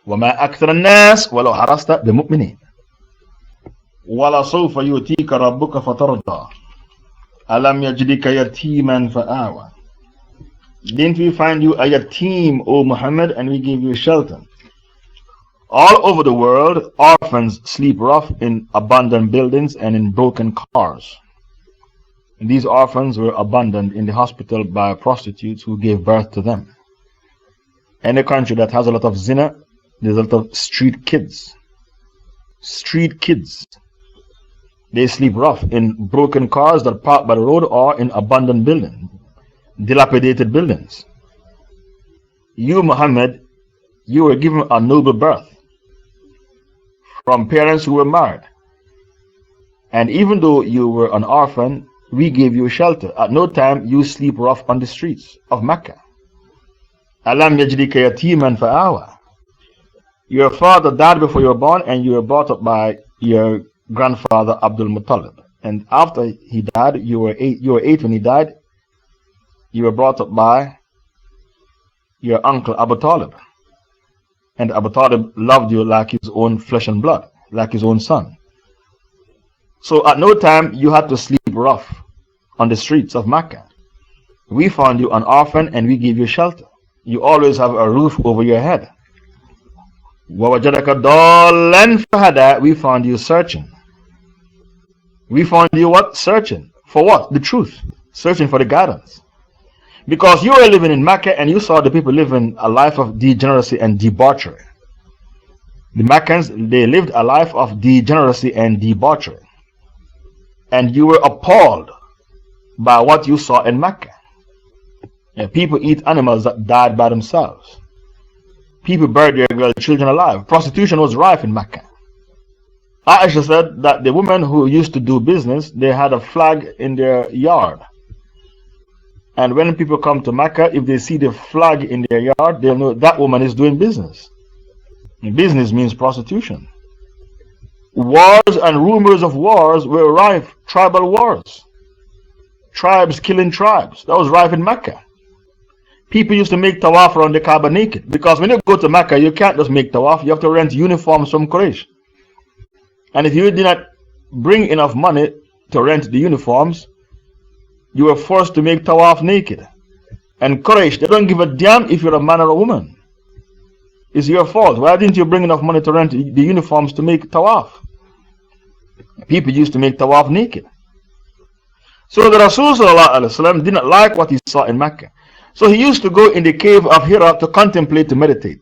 وَمَا أَكْثَرَ النَّاسِ وَلَوْ حَرَصْتَ بِمُؤْمِنِينَ وَلَسَوْفَ يُؤْتِيكَ رَبُّكَ فَتَرْضَىٰ أَلَمْ يَجْدِكَ يَتِيمًا فَآوَىٰ. Didn't we find you a yatim, O Muhammad, and we gave you shelter? All over the world, orphans sleep rough in abandoned buildings and in broken cars. And these orphans were abandoned in the hospital by prostitutes who gave birth to them. Any country that has a lot of zina, there's a lot of street kids. Street kids. They sleep rough in broken cars that park by the road or in abandoned buildings, dilapidated buildings. You, Muhammad, you were given a noble birth from parents who were married. And even though you were an orphan, we gave you shelter. At no time you sleep rough on the streets of Mecca. Alam yajrika yatiman fa'awa. Your father died before you were born, and you were brought up by your grandfather Abdul Muttalib. And after he died, you were 8 when he died. You were brought up by your uncle Abu Talib. And Abu Talib loved you like his own flesh and blood, like his own son. So at no time you had to sleep rough on the streets of Mecca. We found you an orphan and we gave you shelter. You always have a roof over your head. وَوَجَدَكَ ضَالًّا فَهَدَىٰ. We found you searching. We found you what? Searching. For what? The truth. Searching for the guidance. Because you were living in Mecca and you saw the people living a life of degeneracy and debauchery. The Meccans, they lived a life of degeneracy and debauchery. And you were appalled by what you saw in Mecca. People eat animals that died by themselves. People buried their girl children alive. Prostitution was rife in Mecca. Aisha said that the women who used to do business, they had a flag in their yard. And when people come to Mecca, if they see the flag in their yard, they'll know that woman is doing business. And business means prostitution. Wars and rumors of wars were rife. Tribal wars. Tribes killing tribes. That was rife in Mecca. People used to make tawaf around the Kaaba naked. Because when you go to Mecca, you can't just make tawaf. You have to rent uniforms from Quraysh. And if you did not bring enough money to rent the uniforms, you were forced to make tawaf naked. And Quraysh, they don't give a damn if you're a man or a woman. It's your fault. Why didn't you bring enough money to rent the uniforms to make tawaf? People used to make tawaf naked. So the Rasul ﷺ didn't like what he saw in Mecca. So he used to go in the cave of Hira to contemplate, to meditate,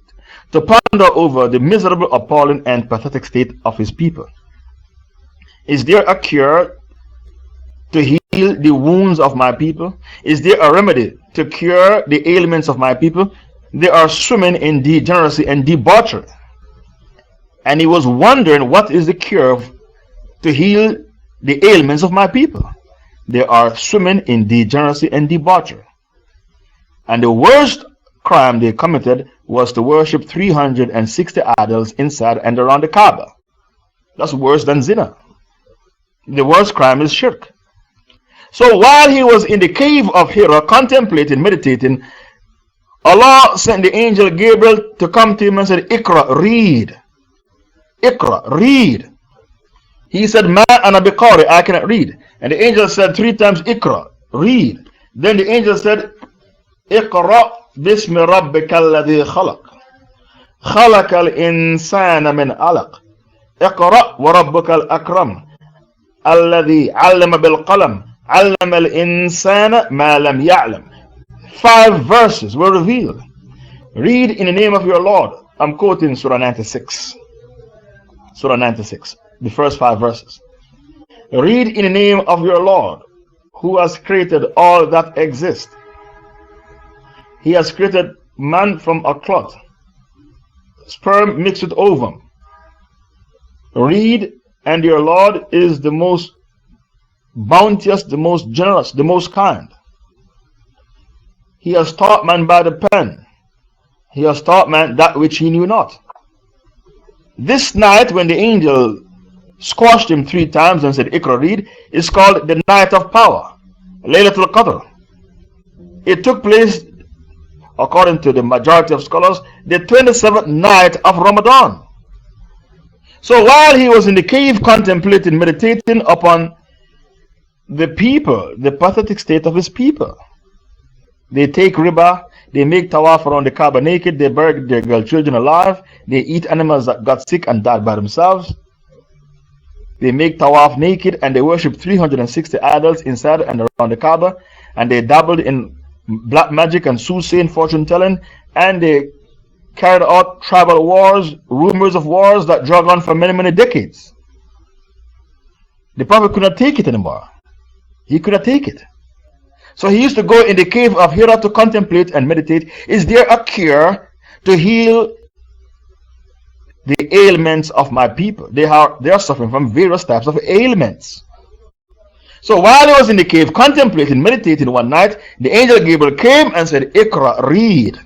to ponder over the miserable, appalling, and pathetic state of his people. Is there a cure to heal the wounds of my people? Is there a remedy to cure the ailments of my people? They are swimming in degeneracy and debauchery. And he was wondering, what is the cure to heal the ailments of my people? They are swimming in degeneracy and debauchery. And the worst crime they committed was to worship 360 idols inside and around the Kaaba. That's worse than zina. The worst crime is shirk. So while he was in the cave of Hira contemplating, meditating, Allah sent the angel Gabriel to come to him and said, Iqra, read. Iqra, read. He said, Ma ana biqari, I cannot read. And the angel said 3 times, Iqra, read. Then the angel said, Iqra bismi rabbika alladhi khalaq. خلق الإنسان من علق. اقرأ وربك الأكرم الذي علم بالقلم علم الإنسان ما لم يعلم. 5 verses were revealed. Read in the name of your Lord. I'm quoting Surah 96. Surah 96, the first 5 verses. Read in the name of your Lord, who has created all that exists. He has created man from a clot, sperm mixed with ovum. Read, and your Lord is the most bounteous, the most generous, the most kind. He has taught man by the pen. He has taught man that which he knew not. This night, when the angel squashed him 3 times and said, Iqra, read, is called the night of power, Laylatul Qadr. It took place, according to the majority of scholars, the 27th night of Ramadan. So while he was in the cave contemplating, meditating upon the people, the pathetic state of his people, they take riba, they make tawaf around the Kaaba naked, they bury their girl children alive, they eat animals that got sick and died by themselves, they make tawaf naked, and they worship 360 idols inside and around the Kaaba, and they dabbled in black magic and soothsaying, fortune telling, and they carried out tribal wars, rumors of wars that drug on for many, many decades. The Prophet could not take it anymore. He could not take it. So he used to go in the cave of Hira to contemplate and meditate. Is there a cure to heal the ailments of my people? They are suffering from various types of ailments. So while he was in the cave contemplating, meditating one night, the angel Gabriel came and said, Iqra, read.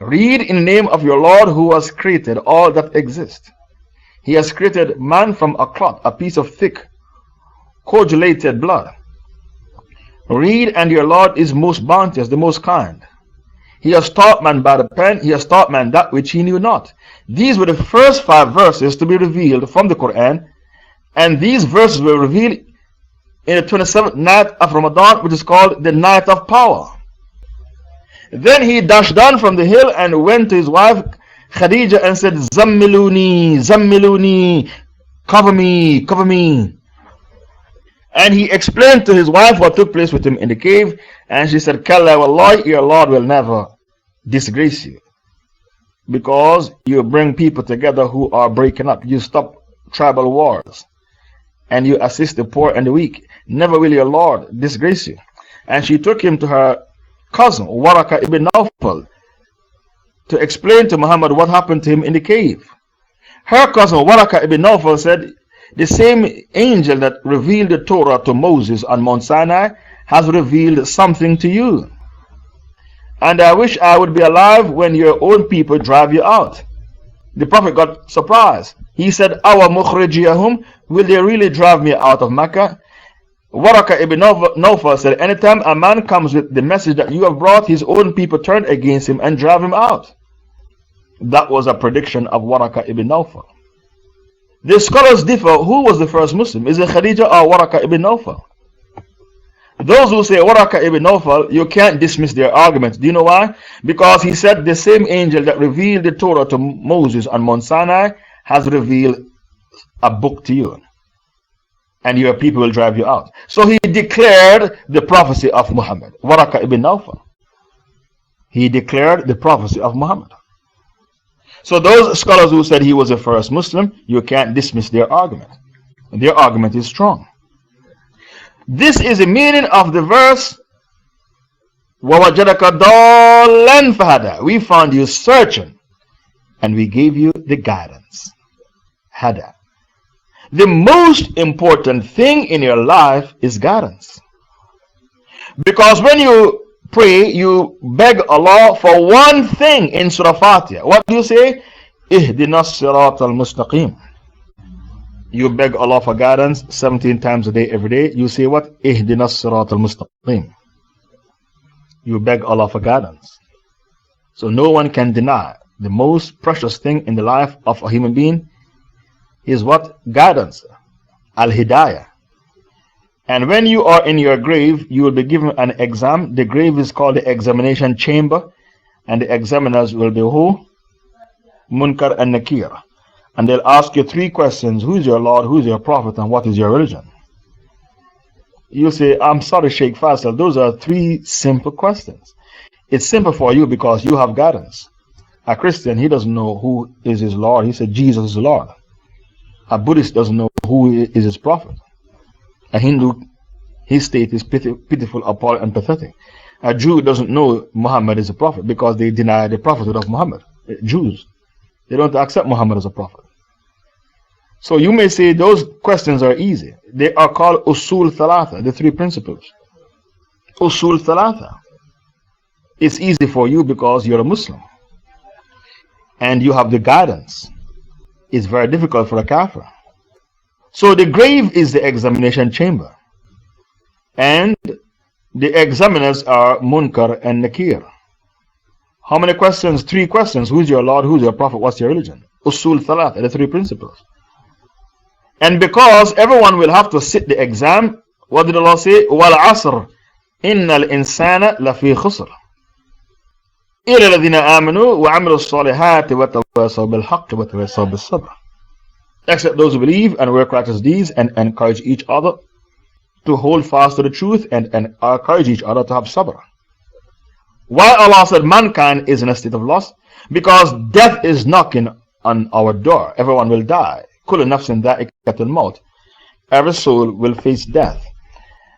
Read in the name of your Lord, who has created all that exists. He has created man from a clot, a piece of thick, coagulated blood. Read, and your Lord is most bounteous, the most kind. He has taught man by the pen, he has taught man that which he knew not. These were the first 5 verses to be revealed from the Quran, and these verses were revealed in the 27th night of Ramadan, which is called the night of power. Then he dashed down from the hill and went to his wife Khadija and said, Zammiluni, Zammiluni, cover me, cover me. And he explained to his wife what took place with him in the cave. And she said, Kalla wallahi, your Lord will never disgrace you. Because you bring people together who are breaking up. You stop tribal wars. And you assist the poor and the weak. Never will your Lord disgrace you. And she took him to her cousin, Waraka ibn Nawfal, to explain to Muhammad what happened to him in the cave. Her cousin, Waraka ibn Nawfal, said, the same angel that revealed the Torah to Moses on Mount Sinai has revealed something to you. And I wish I would be alive when your own people drive you out. The Prophet got surprised. He said, Awa mukhrijiyahum, will they really drive me out of Mecca? Waraka ibn Nawfal said, anytime a man comes with the message that you have brought, his own people turn against him and drive him out. That was a prediction of Waraka ibn Nawfal. The scholars differ who was the first Muslim. Is it Khadija or Waraka ibn Nawfal? Those who say Waraka ibn Nawfal, you can't dismiss their argument. Do you know why? Because he said the same angel that revealed the Torah to Moses on Mount Sinai has revealed a book to you. And your people will drive you out. So he declared the prophecy of Muhammad. Waraka ibn Nawfal. He declared the prophecy of Muhammad. So those scholars who said he was the first Muslim, you can't dismiss their argument. Their argument is strong. This is the meaning of the verse, وَوَجَدَكَ ضَالًّا فَهَدَى. We found you searching, and we gave you the guidance. Hada. The most important thing in your life is guidance. Because when you pray, you beg Allah for one thing in Surah Fatiha. What do you say? Ihdinas siratal mustaqim. You beg Allah for guidance 17 times a day, every day. You say what? Ihdinas siratal mustaqim. You beg Allah for guidance. So no one can deny the most precious thing in the life of a human being is what? Guidance. Al-Hidayah. And when you are in your grave, you will be given an exam. The grave is called the examination chamber. And the examiners will be who? Munkar and Nakir. And they'll ask you 3 questions. Who is your Lord? Who is your Prophet? And what is your religion? You say, I'm sorry, Shaykh Faisal. Those are 3 simple questions. It's simple for you because you have guidance. A Christian, he doesn't know who is his Lord. He said Jesus is Lord. A Buddhist doesn't know who is his Prophet. A Hindu, his state is pitiful, appalling, and pathetic. A Jew doesn't know Muhammad is a prophet because they deny the prophethood of Muhammad. Jews, they don't accept Muhammad as a prophet. So you may say those questions are easy. They are called Usul Thalatha, the 3 principles. Usul Thalatha. It's easy for you because you're a Muslim. And you have the guidance. It's very difficult for a kafir. So the grave is the examination chamber. And the examiners are Munkar and Nakir. How many questions? 3 questions. Who is your Lord? Who is your Prophet? What's your religion? Usul Thalatha, the 3 principles. And because everyone will have to sit the exam, what did Allah say? وَالْعَصْرِ إِنَّ الْإِنسَانَ لَفِي خُسْرٍ إِلَّا الَّذِينَ آمَنُوا وَعَمِلُوا الصَّالِحَاتِ وَتَوَاصَوْا بِالْحَقِّ وَتَوَاصَوْا بِالصَّبْرِ. Except those who believe and work righteous deeds and encourage each other to hold fast to the truth and encourage each other to have sabr. Why Allah said mankind is in a state of loss? Because death is knocking on our door. Everyone will die. Kullu nafsin dha'iqatul maut. Every soul will face death.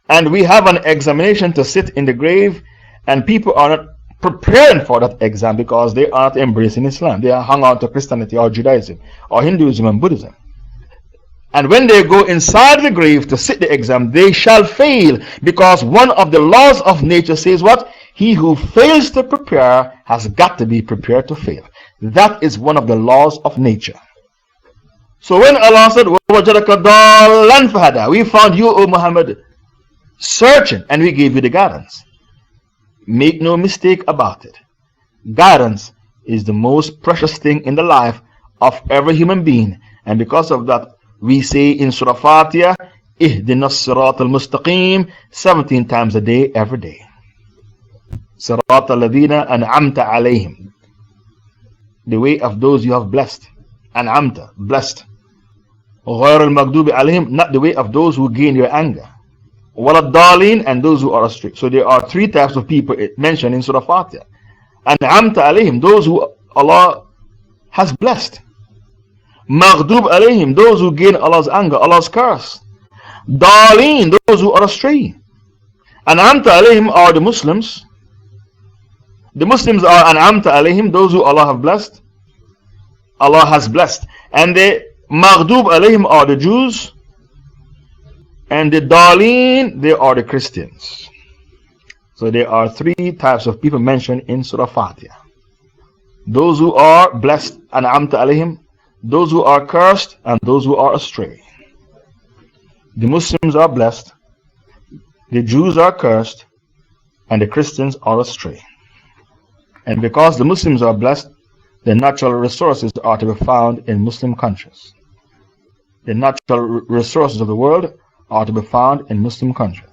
And we have an examination to sit in the grave, and people are not preparing for that exam because they are not embracing Islam. They are hung on to Christianity or Judaism or Hinduism and Buddhism. And when they go inside the grave to sit the exam, they shall fail, because one of the laws of nature says what? He who fails to prepare has got to be prepared to fail. That is one of the laws of nature. So when Allah said, وَوَجَدَكَ ضَالًّا فَهَدَى, we found you, O Muhammad, searching, and we gave you the guidance. Make no mistake about it. Guidance is the most precious thing in the life of every human being. And because of that, we say in Surah Fatiha, Ihdinas siratal mustaqim 17 times a day, every day. Siratal ladina an'amta alayhim. The way of those you have blessed. An'amta, blessed. Ghayr al-maghdubi alayhim, not the way of those who gain your anger. وَلَا and those who are astray. So there are three types of people mentioned in Surah Fatiha. أَنْعَمْتَ عَلَيْهِمْ, those who Allah has blessed. مَغْضُوبْ عَلَيْهِمْ, those who gain Allah's anger, Allah's curse. ضَالِينَ, those who are astray. أَنْعَمْتَ عَلَيْهِمْ are the Muslims. The Muslims are أَنْعَمْتَ عَلَيْهِمْ, those who Allah have blessed. Allah has blessed. And the مَغْضُوبْ عَلَيْهِمْ are the Jews. And the ضَالِينَ, they are the Christians. So there are three types of people mentioned in Surah Fatiha. Those who are blessed, أَنْعَمْتَ عَلَيْهِمْ, those who are cursed, and those who are astray. The Muslims are blessed, the Jews are cursed, and the Christians are astray. And because the Muslims are blessed, the natural resources are to be found in Muslim countries. The natural resources of the world are to be found in Muslim countries.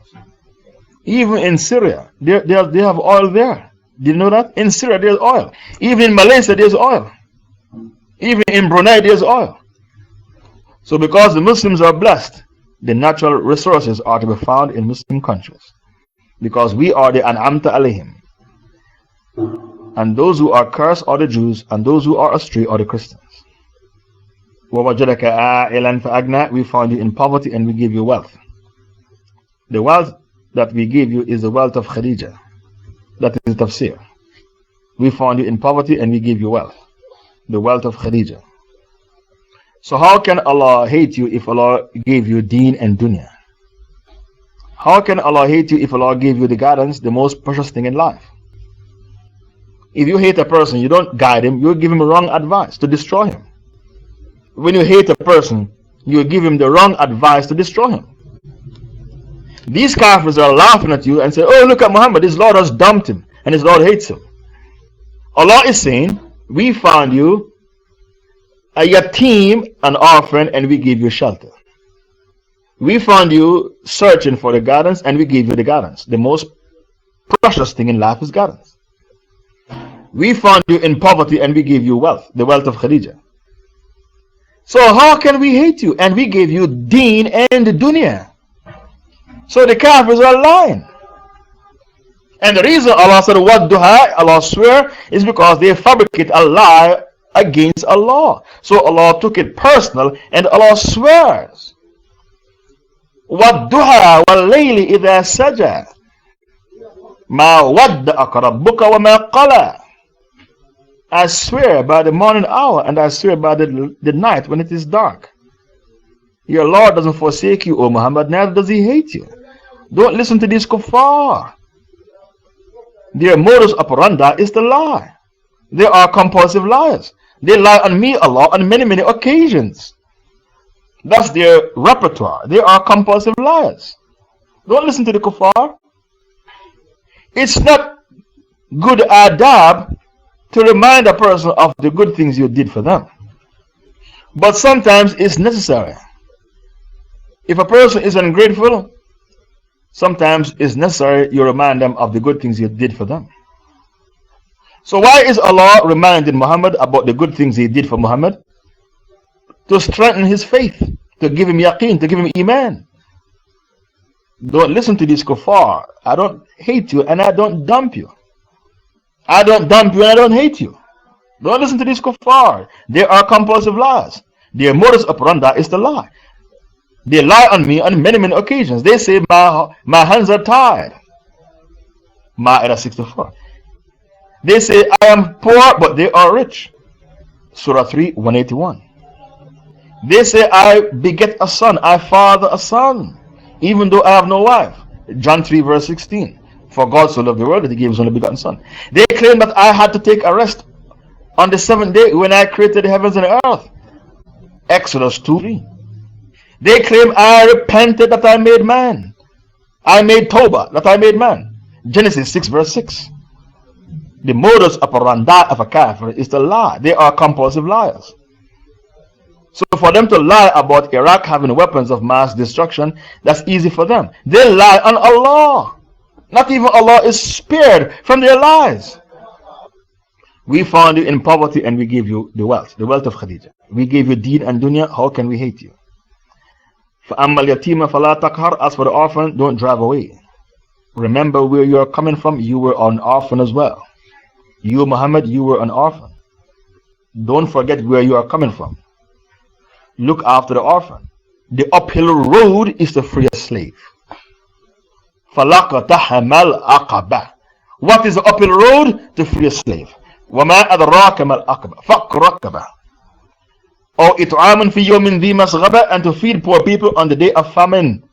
Even in Syria, they have oil there. Did you know that? In Syria, there's oil. Even in Malaysia, there's oil. Even in Brunei, there's oil. So because the Muslims are blessed, the natural resources are to be found in Muslim countries. Because we are the An'amta alayhim. And those who are cursed are the Jews, and those who are astray are the Christians. وَوَجَدَكَ عَائِلًا فَأَغْنَى, we found you in poverty and we give you wealth. The wealth that we give you is the wealth of Khadija. That is the tafsir. We found you in poverty and we give you wealth. The wealth of Khadija. So how can Allah hate you if Allah gave you deen and dunya? How can Allah hate you if Allah gave you the guidance, the most precious thing in life? If you hate a person, you don't guide him, you give him wrong advice to destroy him. When you hate a person, you give him the wrong advice to destroy him. These kafirs are laughing at you and say, oh, look at Muhammad, his Lord has dumped him and his Lord hates him. Allah is saying, we found you a yatim, an orphan, and we gave you shelter. We found you searching for the guidance and we gave you the guidance. The most precious thing in life is guidance. We found you in poverty and we gave you wealth, the wealth of Khadija. So how can we hate you? And we gave you deen and dunya. So the kafirs are lying. And the reason Allah said, what DUHA, Allah swear, is because they fabricate a lie against Allah. So Allah took it personal and Allah swears. What DUHA wal layli idha saja. Ma wadda'aka rabbuka wa ma qala. I swear by the morning hour and I swear by the night when it is dark. Your Lord doesn't forsake you, O Muhammad, neither does he hate you. Don't listen to these kuffar. Their modus operandi is to lie. They are compulsive liars. They lie on me, Allah, on many, many occasions. That's their repertoire. They are compulsive liars. Don't listen to the kuffar. It's not good adab to remind a person of the good things you did for them. But sometimes it's necessary. If a person is ungrateful, sometimes it's necessary you remind them of the good things you did for them. So why is Allah reminding Muhammad about the good things he did for Muhammad? To strengthen his faith, to give him yaqeen, to give him iman. Don't listen to this kuffar. I don't hate you and I don't dump you. I don't dump you and I don't hate you. Don't listen to this kuffar. They are compulsive liars. Their modus operandi is to lie. They lie on me on many, many occasions. They say, my hands are tied. Ma'idah 64. They say, I am poor, but they are rich. Surah 3, 181. They say, I beget a son, I father a son, even though I have no wife. John 3, verse 16. For God so loved the world that he gave his only begotten son. They claim that I had to take a rest on the seventh day when I created the heavens and the earth. Exodus 2, 3. They claim I repented that I made man. I made Tawbah that I made man. Genesis 6, verse 6. The modus operandi of a kafir is to lie. They are compulsive liars. So for them to lie about Iraq having weapons of mass destruction, that's easy for them. They lie on Allah. Not even Allah is spared from their lies. We found you in poverty and we gave you the wealth of Khadija. We gave you deen and dunya. How can we hate you? فَأَمَّا الْيَتِيمَ فَلَا تَقْهَرْ. As for the orphan, don't drive away. Remember where you are coming from. You were an orphan as well. You, Muhammad, you were an orphan. Don't forget where you are coming from. Look after the orphan. The uphill road is to free a slave. فَلَقَتَحَمَ الْأَقَبَةِ. What is the uphill road? To free a slave. وَمَا أَدْرَاكَ مَا الْأَقَبَةِ فَكُّ رَقَبَةٍ. Or إِطْعَامٌ فِي يَوْمٍ ذِي مَسْغَبَةٍ. And to feed poor people on the day of famine.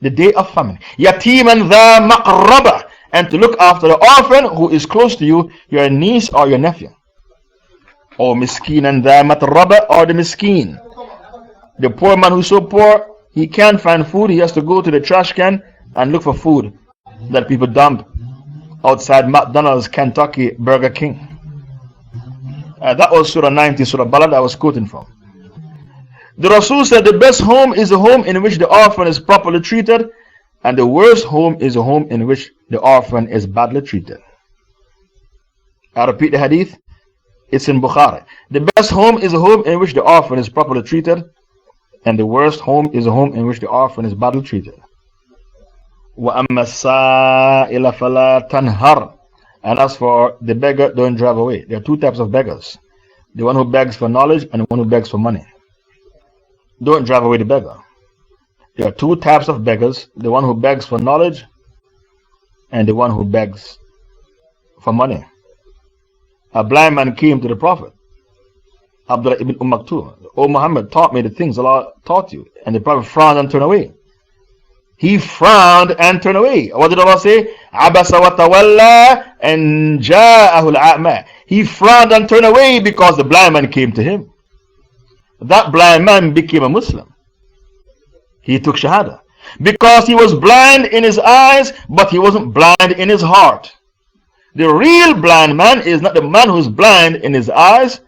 The day of famine. يَتِيمًا ذَا مَقْرَبَةٍ. And to look after the orphan who is close to you, your niece or your nephew. Or miskinan dha matraba, or the miskin. The poor man who's so poor, he can't find food, he has to go to the trash can and look for food that people dump outside McDonald's, Kentucky, Burger King. That was Surah 90, Surah Balad I was quoting from. The Rasul said the best home is a home in which the orphan is properly treated, and the worst home is a home in which the orphan is badly treated. I repeat the hadith. It's in Bukhari. The best home is a home in which the orphan is properly treated, and the worst home is a home in which the orphan is badly treated. وَأَمَّا السَّائِلَ فَلَا تَنْهَرْ. And as for the beggar, don't drive away. There are two types of beggars. The one who begs for knowledge and the one who begs for money. Don't drive away the beggar. There are two types of beggars. The one who begs for knowledge and the one who begs for money. A blind man came to the Prophet, Abdallah ibn Maktoum. O Muhammad, taught me the things Allah taught you. And the Prophet frowned and turned away. He frowned and turned away. What did Allah say? Abasa wa tawalla and ja'ahu al-a'ma. He frowned and turned away because the blind man came to him. That blind man became a Muslim. He took Shahada. Because he was blind in his eyes, but he wasn't blind in his heart. The real blind man is not the man who's blind in his eyes.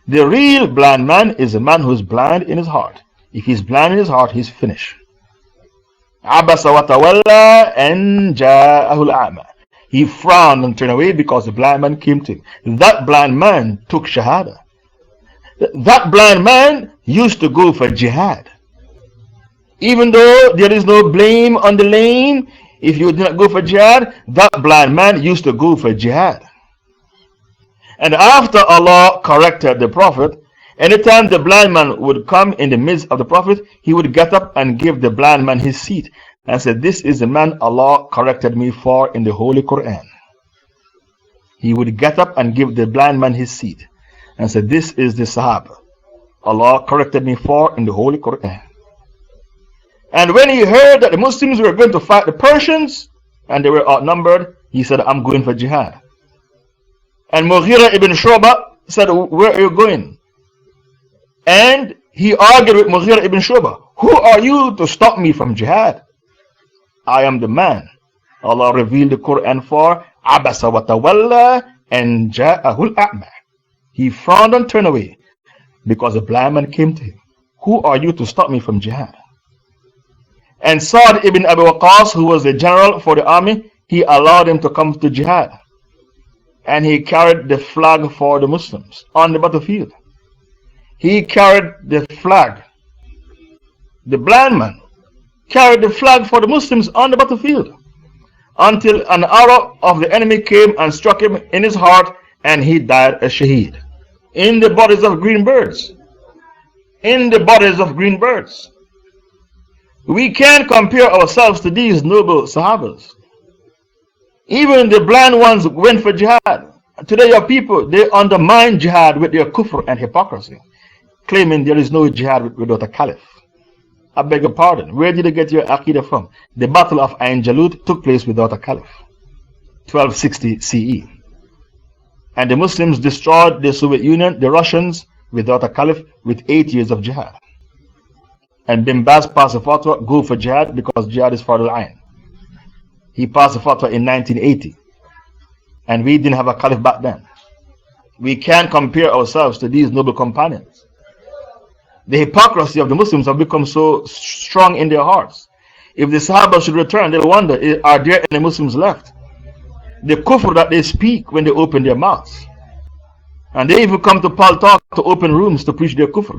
The real blind man is the man who's blind in his heart. If he's blind in his heart, he's finished. Abasa wa tawalla and ja'ahu al-a'ma. He frowned and turned away because the blind man came to him. That blind man took Shahada. That blind man used to go for jihad. Even though there is no blame on the lame, if you did not go for jihad, that blind man used to go for jihad. And after Allah corrected the Prophet, anytime the blind man would come in the midst of the Prophet, he would get up and give the blind man his seat and said, this is the man Allah corrected me for in the Holy Quran. He would get up and give the blind man his seat and said, this is the Sahaba Allah corrected me for in the Holy Quran. And when he heard that the Muslims were going to fight the Persians and they were outnumbered, he said, I'm going for jihad. And Mughira ibn Shu'bah said, where are you going? And he argued with Mughira ibn Shu'bah, who are you to stop me from jihad? I am the man Allah revealed the Quran for. Abasa wa tawalla and ja'ahu al-a'ma. He frowned and turned away because a blind man came to him. Who are you to stop me from jihad? And Sa'd ibn Abi Waqqas, who was the general for the army, he allowed him to come to jihad. And he carried the flag for the Muslims on the battlefield. He carried the flag. The blind man carried the flag for the Muslims on the battlefield until an arrow of the enemy came and struck him in his heart and he died a shaheed. In the bodies of green birds. In the bodies of green birds. We can't compare ourselves to these noble Sahabas. Even the blind ones went for jihad. Today your people, they undermine jihad with their kufr and hypocrisy, claiming there is no jihad without a caliph. I beg your pardon, where did you get your aqidah from? The battle of Ain Jalut took place without a caliph, 1260 CE. And the Muslims destroyed the Soviet Union, the Russians, without a caliph, with 8 years of jihad. And Bin Baz passed a fatwa, go for jihad because jihad is Fardul Ain. He passed a fatwa in 1980. And we didn't have a caliph back then. We can't compare ourselves to these noble companions. The hypocrisy of the Muslims have become so strong in their hearts. If the Sahaba should return, they'll wonder, are there any Muslims left? The kufr that they speak when they open their mouths. And they even come to Pal Talk to open rooms to preach their kufr.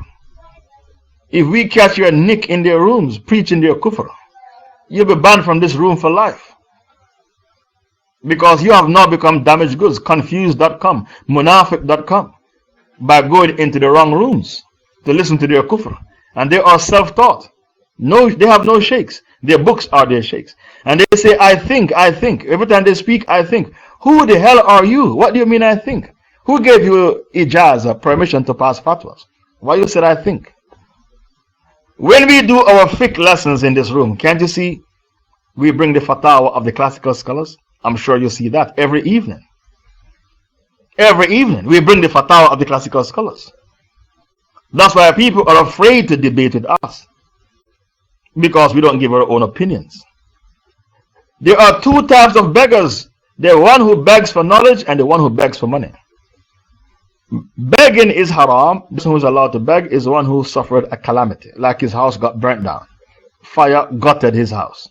If we catch you and nick in their rooms preaching their kufr, you'll be banned from this room for life. Because you have now become damaged goods, confused.com, munafiq.com, by going into the wrong rooms to listen to their kufr. And they are self-taught. No, they have no sheikhs. Their books are their sheikhs. And they say, I think. Every time they speak, I think. Who the hell are you? What do you mean, I think? Who gave you ijazah, permission to pass fatwas? Why you said, I think? When we do our fiqh lessons in this room, can't you see we bring the fatwa of the classical scholars? I'm sure you see that every evening. Every evening, we bring the fatwa of the classical scholars. That's why people are afraid to debate with us. Because we don't give our own opinions. There are two types of beggars. The one who begs for knowledge and the one who begs for money. Begging is haram. The person who is allowed to beg is the one who suffered a calamity, like his house got burnt down. Fire gutted his house.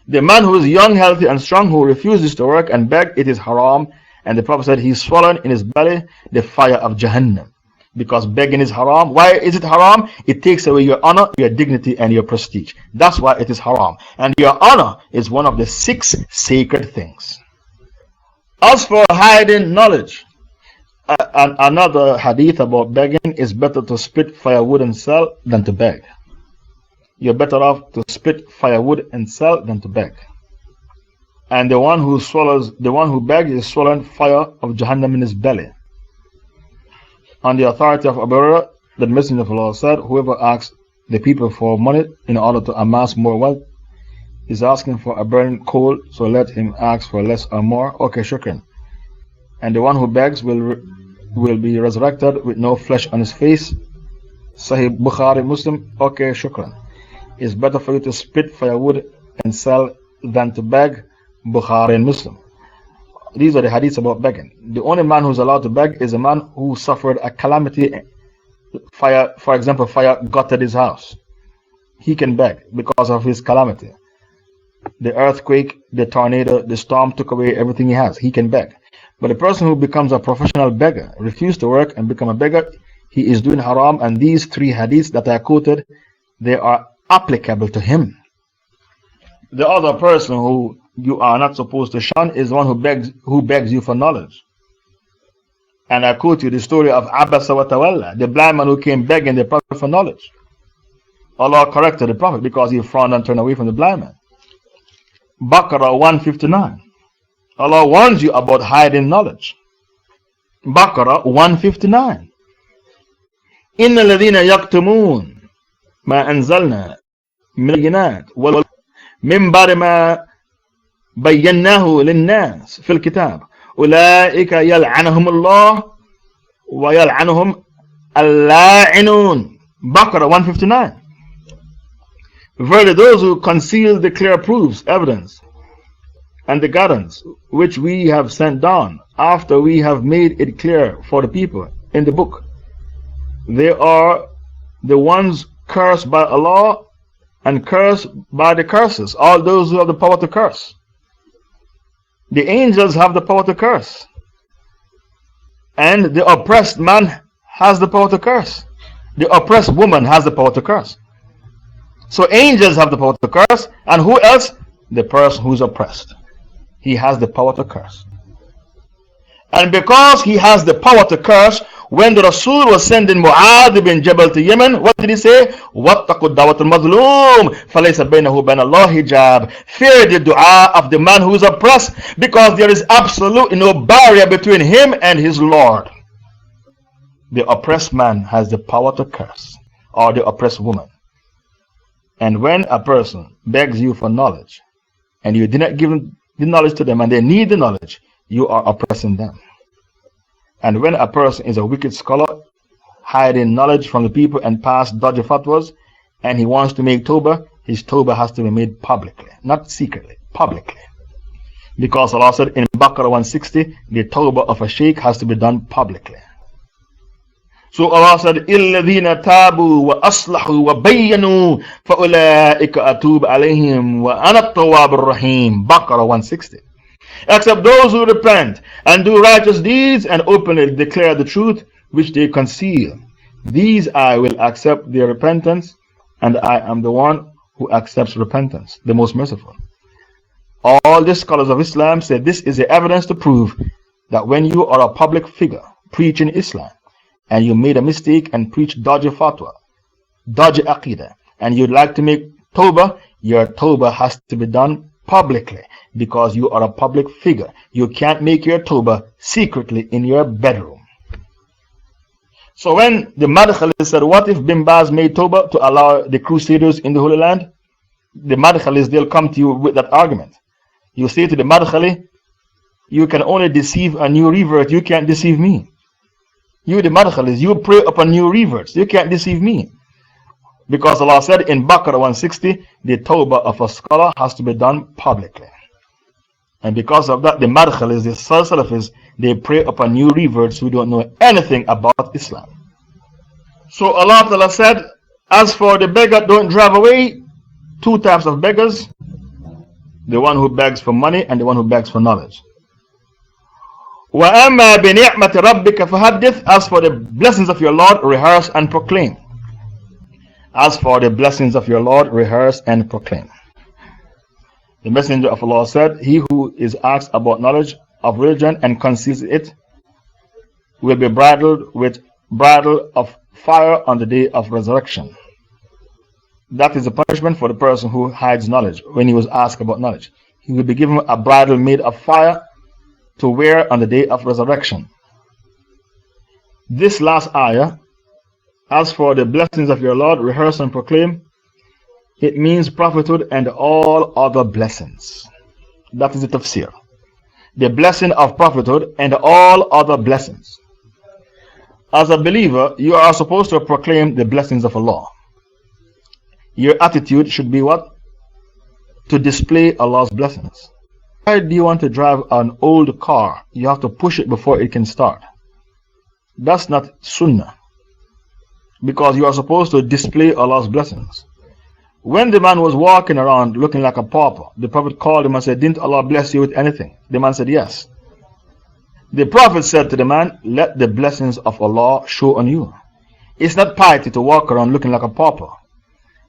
The man who is young, healthy, and strong, who refuses to work and beg, it is haram. And the Prophet said he's swollen in his belly the fire of Jahannam. Because begging is haram. Why is it haram? It takes away your honor, your dignity, and your prestige. That's why it is haram. And your honor is one of the 6 sacred things. As for hiding knowledge, another hadith about begging is better to spit firewood and sell than to beg. You're better off to spit firewood and sell than to beg. And the one who begs is swallowing fire of Jahannam in his belly. On the authority of Abu Hurairah, the Messenger of Allah said, whoever asks the people for money in order to amass more wealth is asking for a burning coal, so let him ask for less or more. Okay, shukran. And the one who begs will be resurrected with no flesh on his face. Sahih Bukhari Muslim. Okay, shukran. It's better for you to spit firewood and sell than to beg. Bukhari and Muslim. These are the hadiths about begging. The only man who's allowed to beg is a man who suffered a calamity. Fire, for example, fire gutted his house. He can beg because of his calamity. The earthquake, the tornado, the storm took away everything he has. He can beg. But the person who becomes a professional beggar, refuses to work and become a beggar, he is doing haram. And these 3 hadiths that I quoted, they are applicable to him. The other person who you are not supposed to shun is one who begs you for knowledge. And I quote you the story of Abasa wa Tawalla, the blind man who came begging the Prophet for knowledge. Allah corrected the Prophet because he frowned and turned away from the blind man. Baqarah 159. Allah warns you about hiding knowledge. Baqarah 159. إِنَّ الَّذِينَ يَكْتُمُونَ مَا أَنزَلْنَا مِنَ الْبَيِّنَاتِ وَمِنْ بَعْدِ مَا بَيَّنَّاهُ لِلنَّاسِ فِي الْكِتَابِ أُولَئِكَ يَلْعَنُهُمُ اللَّهُ وَيَلْعَنُهُمْ اللَّاعِنُونَ. Baqarah 159. Verily, those who conceal the clear proofs, evidence, and the guidance which we have sent down after we have made it clear for the people in the book, they are the ones cursed by Allah and cursed by the curses. All those who have the power to curse. The angels have the power to curse. And the oppressed man has the power to curse. The oppressed woman has the power to curse. So angels have the power to curse. And who else? The person who is oppressed. He has the power to curse. And because he has the power to curse, when the Rasul was sending Mu'adh bin Jabal to Yemen, what did he say? وَاتَّقُوا الدَّعْوَةَ الْمَظْلُومِ فَلَيْسَ بَيْنَهُ بَيْنَ اللَّهِ حِجَابٌ. Fear the dua of the man who is oppressed, because there is absolutely no barrier between him and his Lord. The oppressed man has the power to curse, or the oppressed woman. And when a person begs you for knowledge, and you did not give the knowledge to them, and they need the knowledge, you are oppressing them. And when a person is a wicked scholar, hiding knowledge from the people and pass dodgy fatwas, and he wants to make tawbah, his tawbah has to be made publicly, not secretly, publicly. Because Allah said in Baqarah 160, the tawbah of a sheikh has to be done publicly. So Allah said, إِلَّذِينَ تَابُوا وَأَصْلَحُوا وَبَيَّنُوا فَأُولَٰئِكَ أَتُوبُ عَلَيْهِمْ وَأَنَا التَّوَّابُ الرَّحِيمُ. Baqarah 160. Except those who repent and do righteous deeds and openly declare the truth which they conceal. These I will accept their repentance and I am the one who accepts repentance, the most merciful. All the scholars of Islam say this is the evidence to prove that when you are a public figure preaching Islam and you made a mistake and preach dodgy fatwa, dodgy aqidah, and you'd like to make tawbah, your tawbah has to be done publicly because you are a public figure. You can't make your tawbah secretly in your bedroom. So when the Madkhalis said, what if Bin Baz made tawbah to allow the Crusaders in the Holy Land? The Madkhalis, they'll come to you with that argument. You say to the Madkhali, you can only deceive a new revert, you can't deceive me. You, the Madkhalis, you pray upon new reverts, you can't deceive me. Because Allah said in Baqarah 160, the tawbah of a scholar has to be done publicly. And because of that, the Madkhalis, the Salafis, they pray upon new reverts who don't know anything about Islam. So Allah Ta'ala said, as for the beggar, don't drive away. Two types of beggars: the one who begs for money and the one who begs for knowledge. وَأَمَّا بِنِعْمَةِ رَبِّكَ فَحَدِّثْ. As for the blessings of your Lord, rehearse and proclaim. As for the blessings of your Lord, rehearse and proclaim. The Messenger of Allah said, he who is asked about knowledge of religion and conceals it will be bridled with bridle of fire on the day of resurrection. That is the punishment for the person who hides knowledge. When he was asked about knowledge, he will be given a bridle made of fire to wear on the day of resurrection. This last ayah, as for the blessings of your Lord, rehearse and proclaim, it means prophethood and all other blessings. That is the tafsir. The blessing of prophethood and all other blessings. As a believer, you are supposed to proclaim the blessings of Allah. Your attitude should be what? To display Allah's blessings. Why do you want to drive an old car? You have to push it before it can start. That's not sunnah. Because you are supposed to display Allah's blessings. When the man was walking around looking like a pauper, the Prophet called him and said, didn't Allah bless you with anything? The man said, yes. The Prophet said to the man, let the blessings of Allah show on you. It's not piety to walk around looking like a pauper.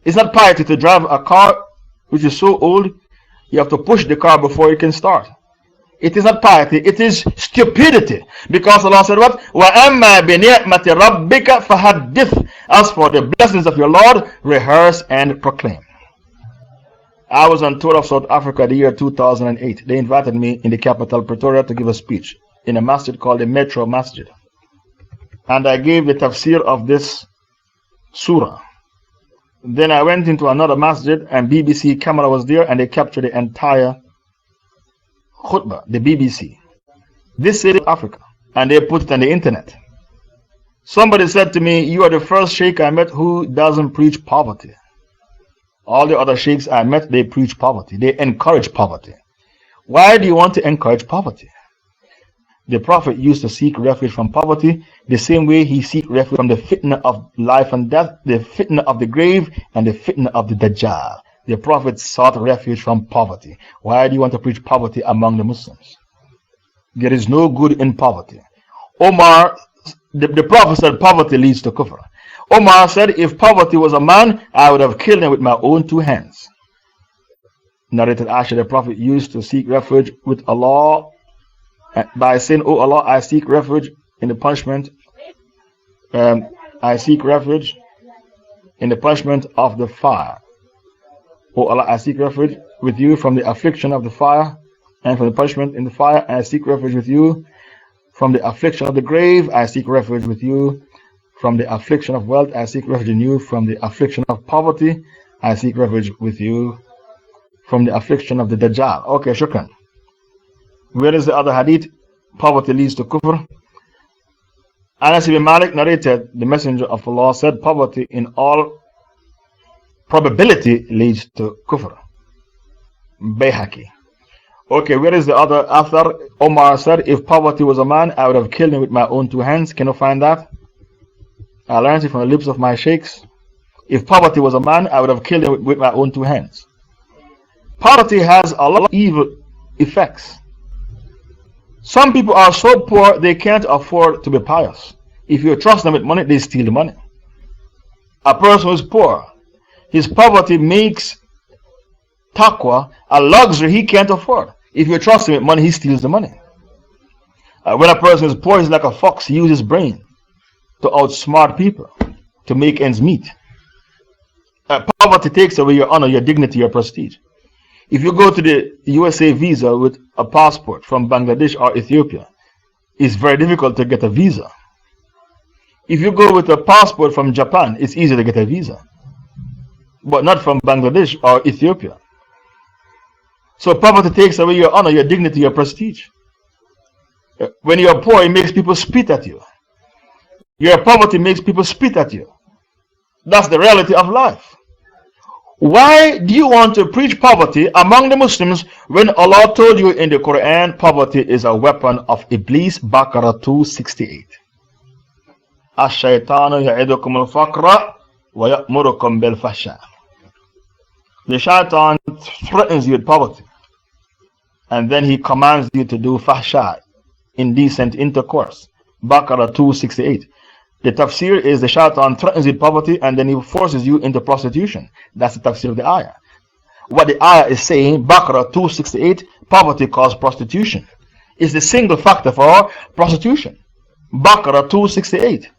It's not piety to drive a car which is so old, you have to push the car before it can start. It is not piety, it is stupidity. Because Allah said what? وَأَمَّا بِنِعْمَةِ رَبِّكَ فَحَدِّثْ. As for the blessings of your Lord, rehearse and proclaim. I was on tour of South Africa the year 2008. They invited me in the capital, Pretoria, to give a speech in a masjid called the Metro Masjid. And I gave the tafsir of this surah. Then I went into another masjid and BBC camera was there and they captured the entire khutbah, the BBC. This is Africa, and they put it on the internet. Somebody said to me, you are the first sheikh I met who doesn't preach poverty. All the other sheikhs I met, they preach poverty. They encourage poverty. Why do you want to encourage poverty? The Prophet used to seek refuge from poverty the same way he seek refuge from the fitna of life and death, the fitna of the grave, and the fitna of the Dajjal. The Prophet sought refuge from poverty. Why do you want to preach poverty among the Muslims? There is no good in poverty. Omar, the Prophet said poverty leads to kufr. Omar said, if poverty was a man, I would have killed him with my own two hands. Narrated Aisha, the Prophet used to seek refuge with Allah by saying, oh Allah, I seek refuge in the punishment. I seek refuge in the punishment of the fire. Oh Allah, I seek refuge with you from the affliction of the fire and from the punishment in the fire. I seek refuge with you from the affliction of the grave. I seek refuge with you from the affliction of wealth. I seek refuge in you from the affliction of poverty. I seek refuge with you from the affliction of the Dajjal. Okay, shukran. Where is the other hadith? Poverty leads to kufr. Anas ibn Malik narrated, the Messenger of Allah said, poverty in all probability leads to kufr. Bayhaqi. Okay, where is the other author? Omar said, if poverty was a man, I would have killed him with my own two hands. Can you find that? I learned it from the lips of my sheikhs. If poverty was a man, I would have killed him with my own two hands. Poverty has a lot of evil effects. Some people are so poor they can't afford to be pious. If you trust them with money, they steal the money. A person who is poor, His poverty makes taqwa a luxury he can't afford. If you trust him with money, he steals the money. When a person is poor, he's like a fox. He uses his brain to outsmart people, to make ends meet. Poverty takes away your honor, your dignity, your prestige. If you go to the USA visa with a passport from Bangladesh or Ethiopia, it's very difficult to get a visa. If you go with a passport from Japan, it's easy to get a visa, but not from Bangladesh or Ethiopia. So poverty takes away your honor, your dignity, your prestige. When you're poor, it makes people spit at you. Your poverty makes people spit at you. That's the reality of life. Why do you want to preach poverty among the Muslims when Allah told you in the Quran poverty is a weapon of Iblis? Baqarah 268. Ash-shaytanu ya'idukum al-faqra wa ya'murukum bil-fahsha. The shaitan threatens you with poverty, and then he commands you to do fahsha, indecent intercourse. Baqarah 268. The tafsir is the shaitan threatens with poverty and then he forces you into prostitution. That's the tafsir of the ayah. What the ayah is saying, Baqarah 268, poverty causes prostitution. Is the single factor for prostitution. Baqarah 268.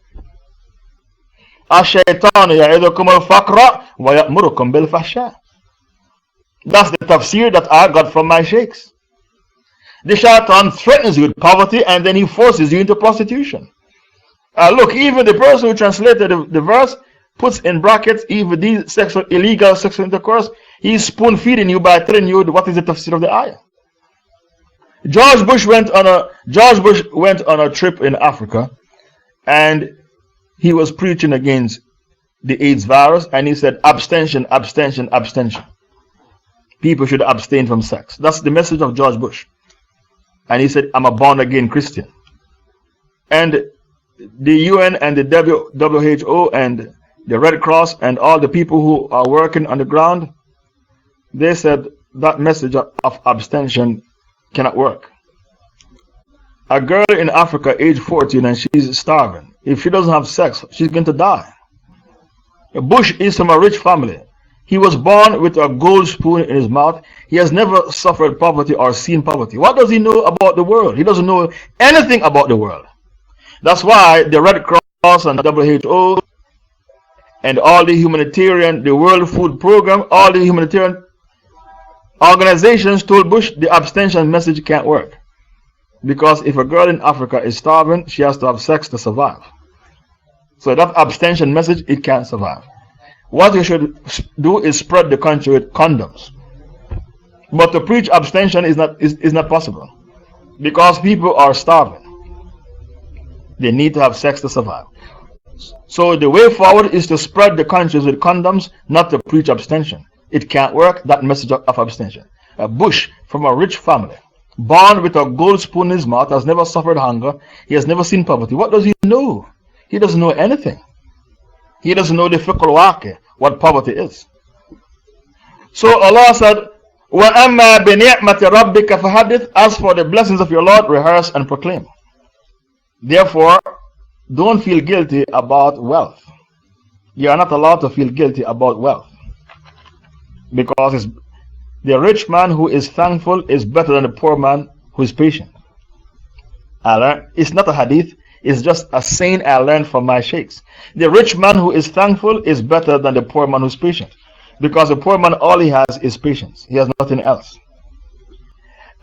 Ash-shaytanu ya'idukum al-faqra wa ya'murukum bil-fahsha. That's the tafsir that I got from my sheikhs. The shaitan threatens you with poverty and then he forces you into prostitution. Look, even the person who translated the verse puts in brackets, even these illegal sexual intercourse, he's spoon feeding you by telling you what is the tafsir of the ayah. George Bush went on a trip in Africa and he was preaching against the AIDS virus and he said abstention, abstention, abstention. People should abstain from sex. That's the message of George Bush. And he said, I'm a born again Christian. And the UN and the WHO and the Red Cross and all the people who are working on the ground, they said that message of abstention cannot work. A girl in Africa, age 14, and she's starving. If she doesn't have sex, she's going to die. Bush is from a rich family. He was born with a gold spoon in his mouth. He has never suffered poverty or seen poverty. What does he know about the world? He doesn't know anything about the world. That's why the Red Cross and the WHO and all the humanitarian, the World Food Program, all the humanitarian organizations told Bush the abstention message can't work. Because if a girl in Africa is starving, she has to have sex to survive. So that abstention message, it can't survive. What you should do is spread the country with condoms. But to preach abstention is not possible. Because people are starving. They need to have sex to survive. So the way forward is to spread the countries with condoms, not to preach abstention. It can't work, that message of abstention. Bush, from a rich family, born with a gold spoon in his mouth, has never suffered hunger. He has never seen poverty. What does he know? He doesn't know anything. He doesn't know the fiqh al-waqi, what poverty is. So Allah said, وَأَمَّا بِنِعْمَةِ رَبِّكَ فَحَدِّثْ. As for the blessings of your Lord, rehearse and proclaim. Therefore, don't feel guilty about wealth. You are not allowed to feel guilty about wealth. Because the rich man who is thankful is better than the poor man who is patient. It's not a hadith, it's just a saying I learned from my sheikhs. The rich man who is thankful is better than the poor man who is patient. Because the poor man, all he has is patience. He has nothing else.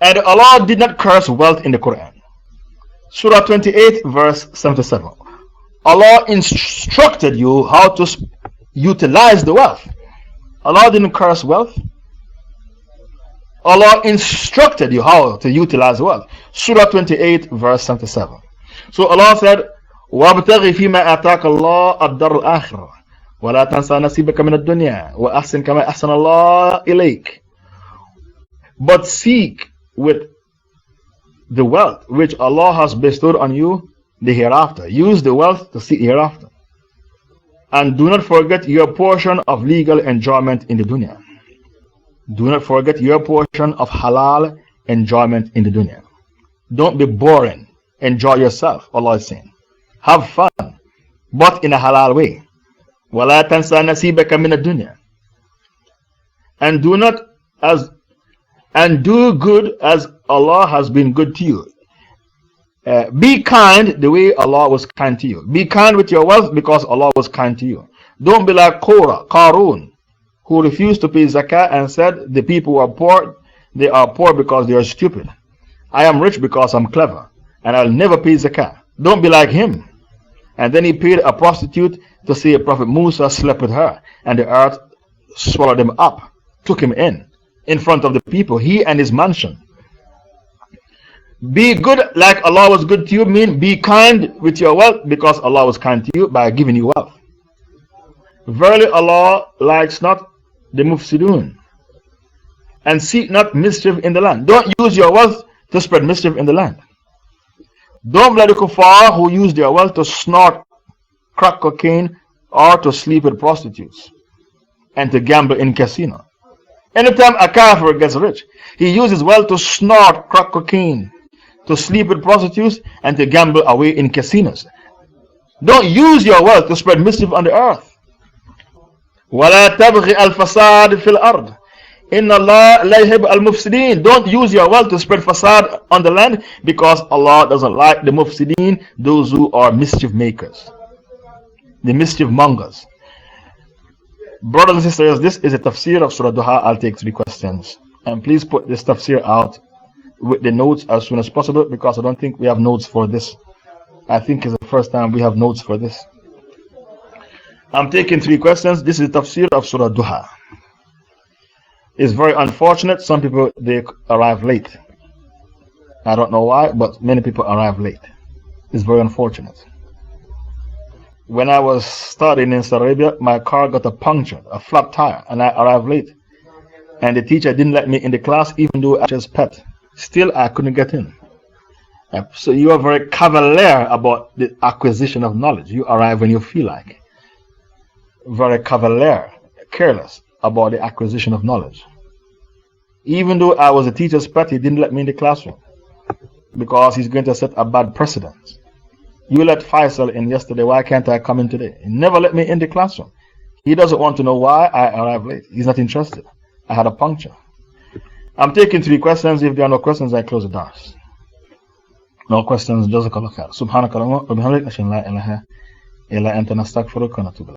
And Allah did not curse wealth in the Quran. Surah 28, verse 77. Allah instructed you how to utilize the wealth. Allah didn't curse wealth. Allah instructed you how to utilize wealth. Surah 28, verse 77. So Allah said, وَابْتَغِ فِي مَا آتَاكَ اللَّهُ الدَّارَ الْآخِرَةَ وَلَا تَنْسَى نَصِيبَكَ مِنَ الدُّنْيَا وَأَحْسِنْ كَمَا أَحْسَنَ اللَّهُ إِلَيْكَ. But seek with the wealth which Allah has bestowed on you the hereafter. Use the wealth to seek hereafter. And do not forget your portion of legal enjoyment in the dunya. Do not forget your portion of halal enjoyment in the dunya. Don't be boring. Enjoy yourself, Allah is saying. Have fun, but in a halal way. وَلَا تَنْسَى نَصِيبَكَ مِنَ الدُّنْيَا. and do not as and do good as Allah has been good to you. Be kind the way Allah was kind to you. Be kind with your wealth because Allah was kind to you. Don't be like Qarun, who refused to pay zakah and said, the people who are poor, they are poor because they are stupid. I am rich because I'm clever, and I'll never pay zakah. Don't be like him. And then he paid a prostitute to say Prophet Musa slept with her, and the earth swallowed him up, took him in front of the people, he and his mansion. Be good like Allah was good to you, mean be kind with your wealth because Allah was kind to you by giving you wealth. Verily Allah likes not the mufsidun, and seek not mischief in the land. Don't use your wealth to spread mischief in the land. Don't be like the kuffar who use their wealth to snort crack cocaine or to sleep with prostitutes and to gamble in casino. Anytime a kafir gets rich, he uses wealth to snort crack cocaine, to sleep with prostitutes, and to gamble away in casinos. Don't use your wealth to spread mischief on the earth. وَلَا تَبْغِ الْفَسَادِ فِي الْأَرْضِ إِنَّ اللَّهَ لَا يُحِبُّ الْمُفْسِدِينَ. Don't use your wealth to spread fasad on the land because Allah doesn't like the mufsideen, those who are mischief makers, the mischief mongers. Brothers and sisters, this is a tafsir of Surah Duha. I'll take 3 questions. And please put this tafsir out with the notes as soon as possible because I don't think we have notes for this. I think it's the first time we have notes for this. I'm taking 3 questions. This is the tafsir of Surah Duha. It's very unfortunate. Some people, they arrive late. I don't know why, but many people arrive late. It's very unfortunate. When I was studying in Saudi Arabia, my car got a puncture, a flat tire, and I arrived late. And the teacher didn't let me in the class, even though I was pet. Still, I couldn't get in. So you are very cavalier about the acquisition of knowledge. You arrive when you feel like. Very cavalier, careless about the acquisition of knowledge. Even though I was a teacher's pet, he didn't let me in the classroom because he's going to set a bad precedent. You let Faisal in yesterday, why can't I come in today? He never let me in the classroom. He doesn't want to know why I arrived late. He's not interested. I had a puncture. I'm taking 3 questions. If there are no questions, I close the doors. No questions. Jazakallah khair. Subhanakallahumma wa bihamdika ashhadu an la ilaha illa anta nastaghfiruka wa natubu ilayk.